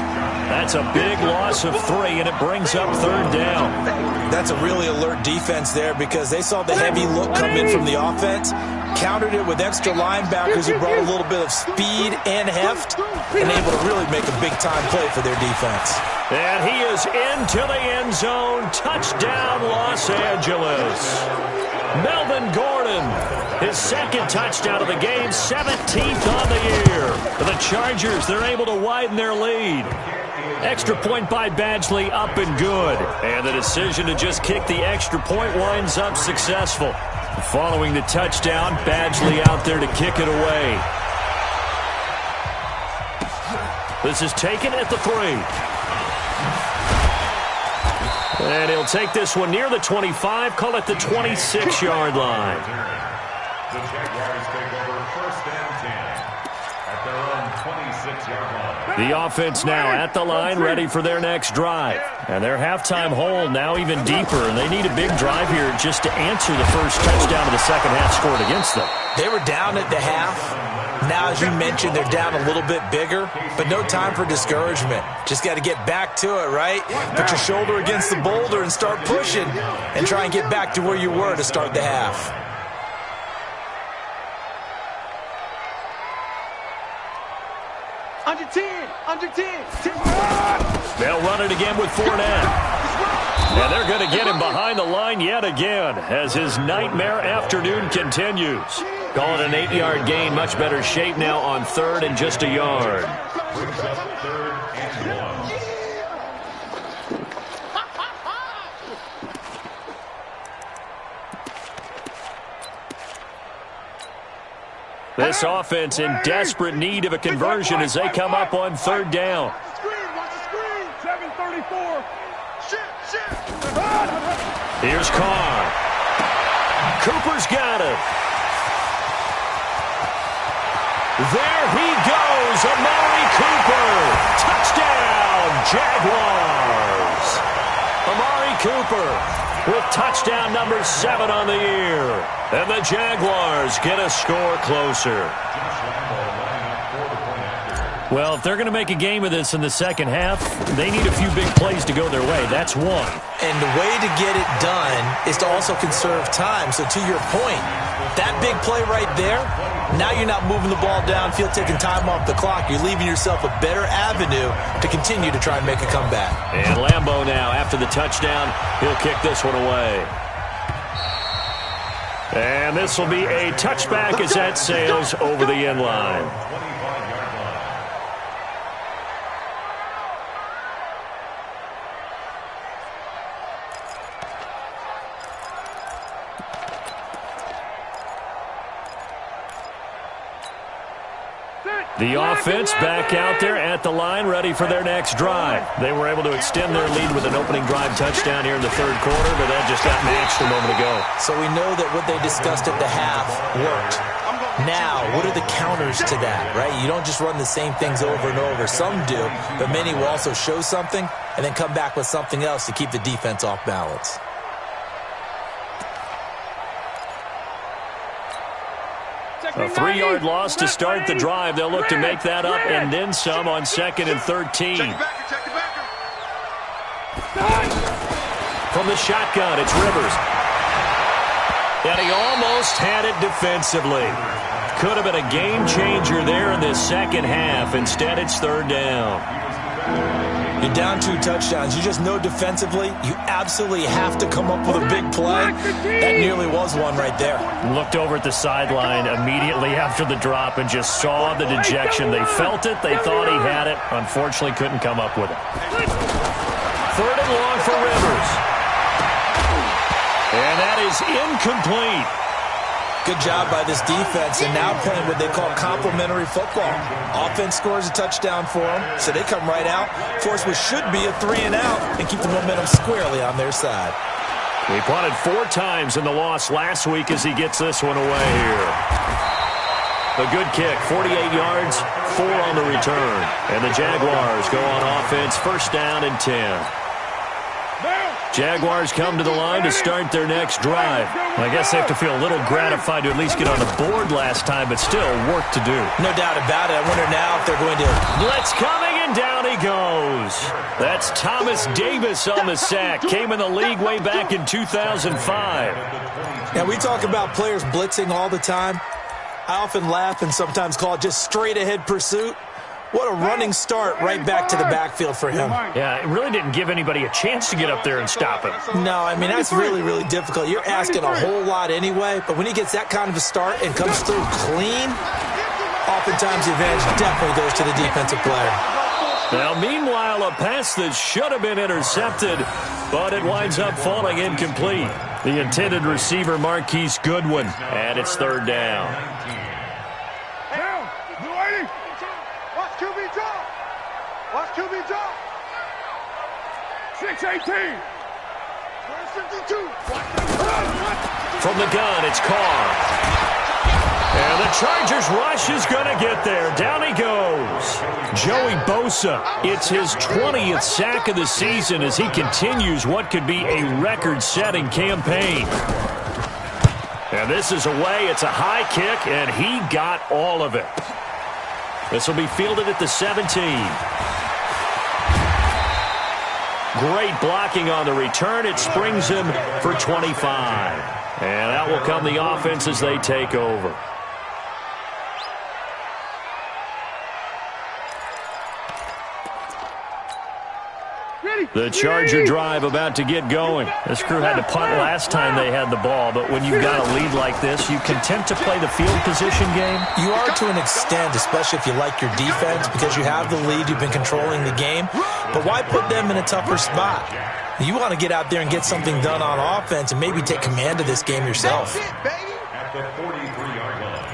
That's a big loss of 3, and it brings up 3rd down. That's a really alert defense there because they saw the heavy look come in from the offense, countered it with extra linebackers who brought a little bit of speed and heft, and able to really make a big-time play for their defense. And he is into the end zone. Touchdown, Los Angeles. Melvin Gordon, his 2nd touchdown of the game, 17th on the year. For the Chargers, they're able to widen their lead. Extra point by Badgley, up and good. And the decision to just kick the extra point winds up successful. Following the touchdown, Badgley out there to kick it away. This is taken at the 3. And he'll take this one near the 25, call it the 26-yard line. The Jaguars take over 1st and 10 at their own 26-yard line. The offense now at the line, ready for their next drive. And their halftime hole now even deeper, and they need a big drive here just to answer the first touchdown of the second half scored against them. They were down at the half. Now, as you mentioned, they're down a little bit bigger, but no time for discouragement. Just got to get back to it, right? Put your shoulder against the boulder and start pushing and try and get back to where you were to start the half. Under 10, under 10. They'll run it again with Fournette. And they're going to get him behind the line yet again as his nightmare afternoon continues. Call it an 8-yard gain. Much better shape now on 3rd and just a yard. Brings up 3rd and 1. This offense in desperate need of a conversion as they come up on 3rd down. Watch the screen. 7:34. Shit. Here's Carr. Cooper's got it. There he goes, Amari Cooper. Touchdown, Jaguars. Amari Cooper with touchdown number 7 on the year. And the Jaguars get a score closer. Well, if they're going to make a game of this in the second half, they need a few big plays to go their way. That's one. And the way to get it done is to also conserve time. So to your point, that big play right there, now you're not moving the ball downfield, taking time off the clock. You're leaving yourself a better avenue to continue to try and make a comeback. And Lambeau now, after the touchdown, he'll kick this one away. And this will be a touchback as that sails over the end line. The offense back out there at the line, ready for their next drive. They were able to extend their lead with an opening drive touchdown here in the 3rd quarter, but that just got matched a moment ago. So we know that what they discussed at the half worked. Now, what are the counters to that, right? You don't just run the same things over and over. Some do, but many will also show something and then come back with something else to keep the defense off balance. A 3-yard loss to start the drive. They'll look to make that up and then some on 2nd and 13. From the shotgun, it's Rivers. And he almost had it defensively. Could have been a game changer there in this second half. Instead, it's 3rd down. You're down 2 touchdowns. You just know defensively you absolutely have to come up with a big play. That nearly was one right there. Looked over at the sideline immediately after the drop and just saw the dejection. They felt it. They thought he had it. Unfortunately, couldn't come up with it. 3rd and long for Rivers. And that is incomplete. Good job by this defense, and now playing what they call complementary football. Offense scores a touchdown for them, so they come right out, force what should be a 3-and-out, and keep the momentum squarely on their side. He punted 4 times in the loss last week as he gets this one away here. A good kick, 48 yards, 4 on the return. And the Jaguars go on offense, 1st down and 10. Jaguars come to the line to start their next drive. I guess they have to feel a little gratified to at least get on the board last time, but still work to do. No doubt about it. I wonder now if they're going to... Blitz coming, and And down he goes. That's Thomas Davis on the sack. Came in the league way back in 2005. Yeah, we talk about players blitzing all the time. I often laugh and sometimes call it just straight-ahead pursuit. What a running start right back to the backfield for him. Yeah, it really didn't give anybody a chance to get up there and stop him. No, I mean, that's really, really difficult. You're asking a whole lot anyway, but when he gets that kind of a start and comes through clean, oftentimes the advantage definitely goes to the defensive player. Now, meanwhile, a pass that should have been intercepted, but it winds up falling incomplete. The intended receiver, Marquise Goodwin, and it's third down. Down. You ready? Watch QB drop. Watch QB drop. 6-18. 52. From the gun, it's Carr. And the Chargers rush is going to get there. Down he goes. Joey Bosa, it's his 20th sack of the season as he continues what could be a record-setting campaign. And this is away. It's a high kick, and he got all of it. This will be fielded at the 17. Great blocking on the return. It springs him for 25. And out will come the offense as they take over. The Charger drive about to get going. This crew had to punt last time they had the ball, but when you've got a lead like this, you content to play the field position game? You are to an extent, especially if you like your defense, because you have the lead, you've been controlling the game. But why put them in a tougher spot? You want to get out there and get something done on offense and maybe take command of this game yourself. At the 43-yard line.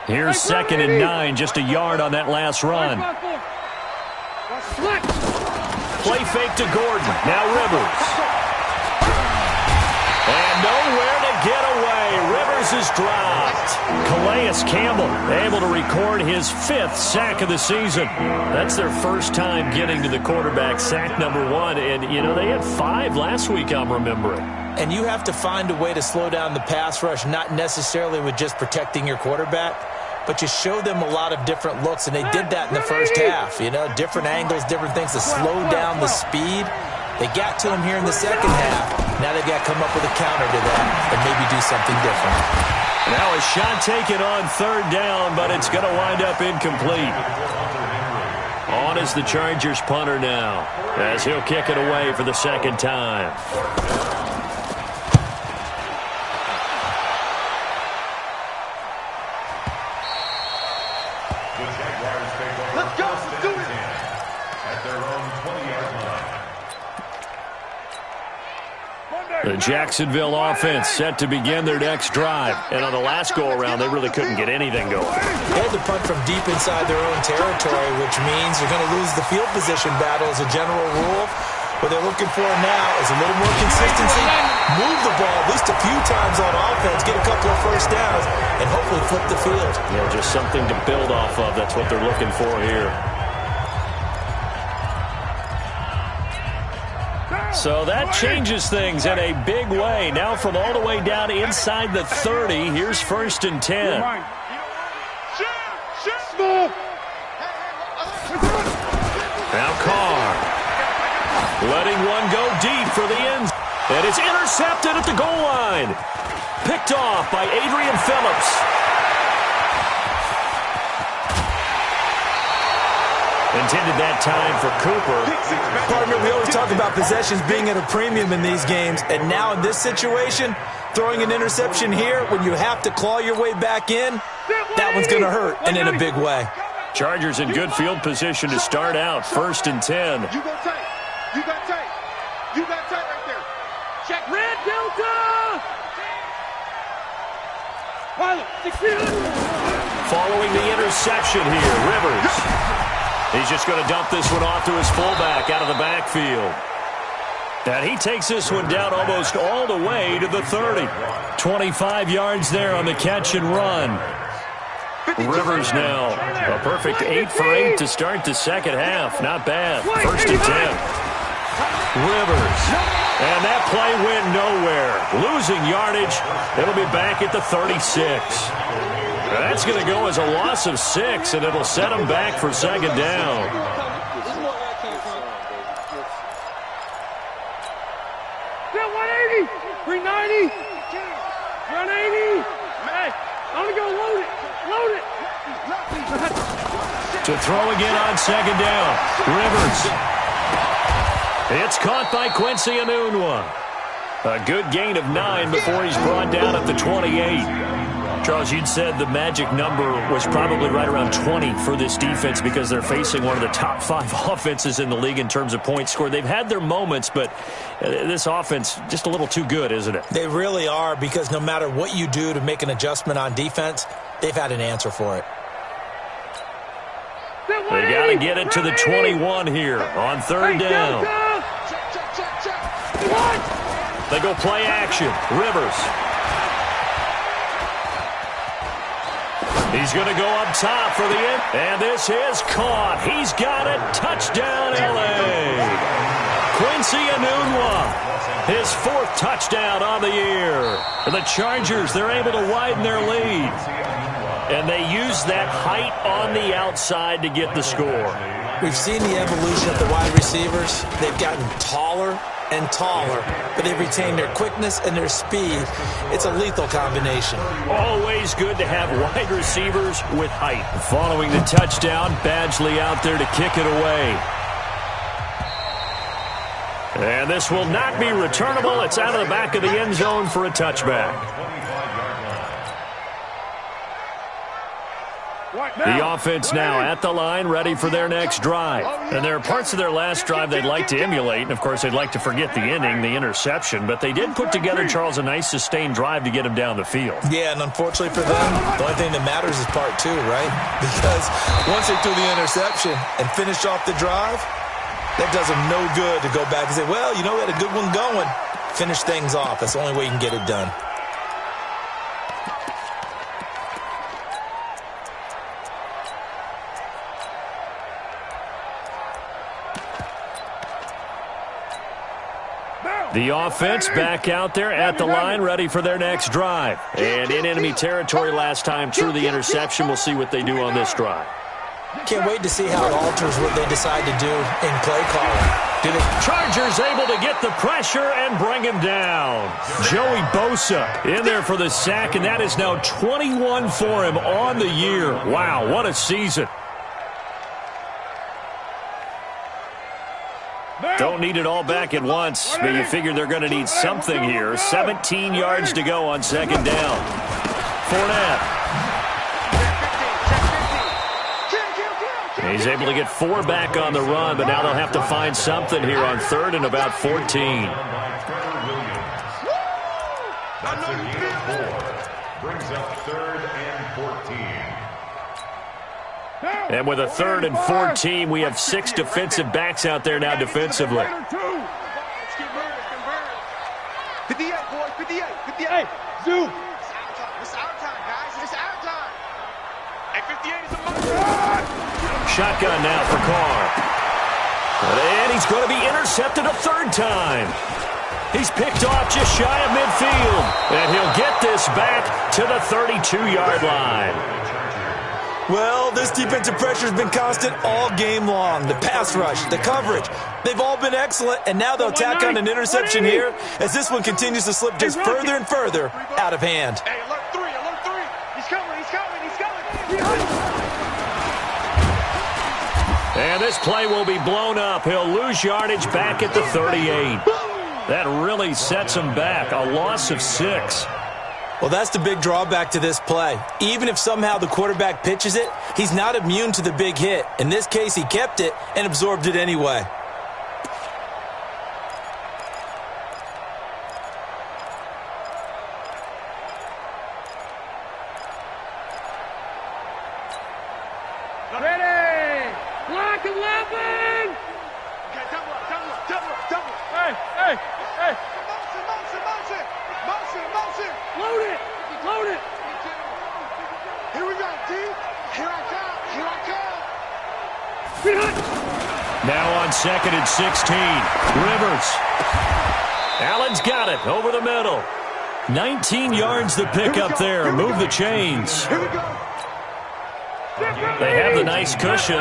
Here's 2nd and 9, just a yard on that last run. Play fake to Gordon. Now Rivers. And nowhere to get away. Rivers is dropped. Calais Campbell able to record his 5th sack of the season. That's their first time getting to the quarterback, sack number 1. And, you know, they had 5 last week, I'm remembering. And you have to find a way to slow down the pass rush, not necessarily with just protecting your quarterback, but you show them a lot of different looks, and they did that in the first half. You know, different angles, different things to slow down the speed. They got to him here in the second half. Now they've got to come up with a counter to that and maybe do something different. Now a shot taken on 3rd down, but it's going to wind up incomplete. On is the Chargers punter now, as he'll kick it away for the 2nd time. The Jacksonville offense set to begin their next drive. And on the last go-around, they really couldn't get anything going. They had to punt from deep inside their own territory, which means you're going to lose the field position battle as a general rule. What they're looking for now is a little more consistency, move the ball at least a few times on offense, get a couple of first downs, and hopefully flip the field. Yeah, just something to build off of. That's what they're looking for here. So that changes things in a big way. Now from all the way down inside the 30, here's 1st and 10. Now Carr. Letting one go deep for the end. And it's intercepted at the goal line. Picked off by Adrian Phillips. Intended that time for Cooper. Partner, we always talk about possessions being at a premium in these games, and now in this situation, throwing an interception here when you have to claw your way back in, that one's going to hurt, and in a big way. Chargers in good field position to start out, 1st and 10. You go tight. You got tight. You got tight right there. Check. Red Delta! Following the interception here, Rivers. He's just going to dump this one off to his fullback out of the backfield. And he takes this one down almost all the way to the 30. 25 yards there on the catch and run. Rivers now a perfect 8 for 8 to start the second half. Not bad. 1st and 10. Rivers. And that play went nowhere. Losing yardage. It'll be back at the 36. That's going to go as a loss of 6, and it'll set them back for second down. Still 180, 390, 180. Hey, I'm going to go load it. To throw again on second down. Rivers. It's caught by Quincy Enunwa. A good gain of 9 before he's brought down at the 28. Charles, you'd said the magic number was probably right around 20 for this defense because they're facing one of the top 5 offenses in the league in terms of points scored. They've had their moments, but this offense just a little too good, isn't it? They really are, because no matter what you do to make an adjustment on defense, they've had an answer for it. They got to get it to the 21 here on third down. They go play action. Rivers. He's going to go up top for the end. And this is caught. He's got it. Touchdown, L.A. Quincy Enunwa. His 4th touchdown on the year. And the Chargers, they're able to widen their lead. And they use that height on the outside to get the score. We've seen the evolution of the wide receivers. They've gotten taller and taller, but they've retained their quickness and their speed. It's a lethal combination. Always good to have wide receivers with height. Following the touchdown, Badgley out there to kick it away. And this will not be returnable. It's out of the back of the end zone for a touchback. The offense now at the line, ready for their next drive. And there are parts of their last drive they'd like to emulate. And, of course, they'd like to forget the inning, the interception. But they did put together, Charles, a nice sustained drive to get him down the field. Yeah, and unfortunately for them, the only thing that matters is part 2, right? Because once they threw the interception and finished off the drive, that does them no good to go back and say, well, you know, we had a good one going. Finish things off. That's the only way you can get it done. The offense back out there at the line, ready for their next drive. And in enemy territory last time through the interception. We'll see what they do on this drive. Can't wait to see how it alters what they decide to do in play calling. Chargers able to get the pressure and bring him down. Joey Bosa in there for the sack, and that is now 21 for him on the year. Wow, what a season. Don't need it all back at once, but you figure they're going to need something here. 17 yards to go on second down. Fournette. He's able to get 4 back on the run, but now they'll have to find something here on third and about 14. That's a gain of 4. Brings up third and 14. And with a third and 14, we have 6 defensive backs out there now defensively. 58, boys, 58, 58. Zoom. It's our time, guys. It's our time. Hey, 58 is a must. Shotgun now for Carr. And he's going to be intercepted a 3rd time. He's picked off just shy of midfield. And he'll get this back to the 32-yard line. Well, this defensive pressure has been constant all game long. The pass rush, the coverage, they've all been excellent, and now they'll tack on an interception here as this one continues to slip just further and further out of hand. Hey, alert 3, alert 3. He's coming, he's coming, he's coming. And this play will be blown up. He'll lose yardage back at the 38. That really sets him back. A loss of 6. Well, that's the big drawback to this play. Even if somehow the quarterback pitches it, he's not immune to the big hit. In this case, he kept it and absorbed it anyway. Ready! Block 11! Okay, double up. Hey! Motion! Load it! Here we go, D. Here I come. Now on 2nd and 16. Rivers. Allen's got it over the middle. 19 yards to pick up there. Move the chains. They have the nice cushion.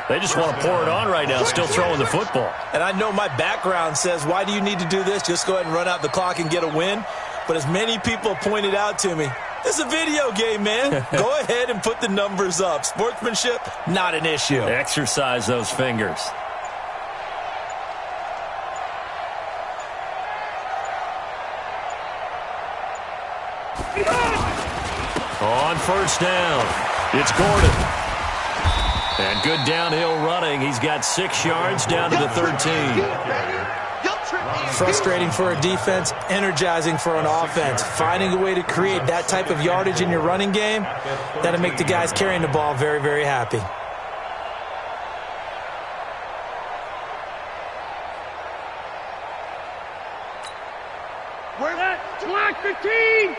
They just want to pour it on right now, still throwing the football. And I know my background says, why do you need to do this? Just go ahead and run out the clock and get a win. But as many people pointed out to me, it's a video game, man. Go ahead and put the numbers up. Sportsmanship, not an issue. Exercise those fingers. On first down, it's Gordon. And good downhill running. He's got 6 yards down to the 13. Frustrating for a defense, energizing for an offense. Finding a way to create that type of yardage in your running game, that'll make the guys carrying the ball very, very happy. Where's that? Black 15!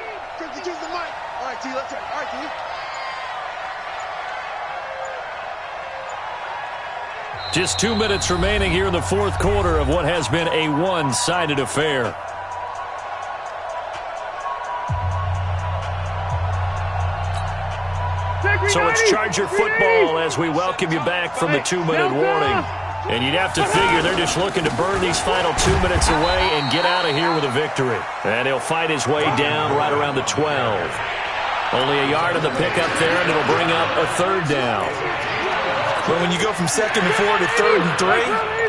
Use the mic. All right, T, let's go. All right, T. Just 2 minutes remaining here in the fourth quarter of what has been a one-sided affair. So it's Charger football as we welcome you back from the 2-minute warning. And you'd have to figure they're just looking to burn these final 2 minutes away and get out of here with a victory. And he'll fight his way down right around the 12. Only a yard of the pickup there, and it'll bring up a third down. But when you go from 2nd and 4 to 3rd and 3,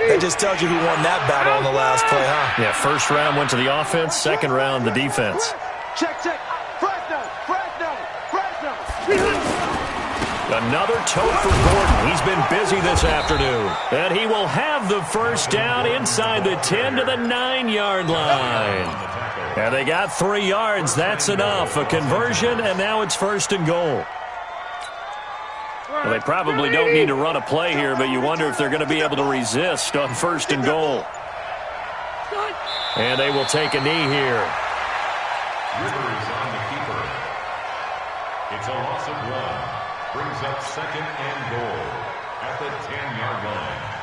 that just tells you who won that battle on the last play, huh? Yeah, first round went to the offense, second round the defense. Check. Fresno. Another tote for Gordon. He's been busy this afternoon. And he will have the first down inside the 10 to the 9-yard line. And they got 3 yards. That's enough. A conversion, and now it's 1st and goal. Well, they probably don't need to run a play here, but you wonder if they're going to be able to resist on 1st and goal. And they will take a knee here. Rivers on the keeper. It's a loss of 1. Brings up 2nd and goal at the 10-yard line.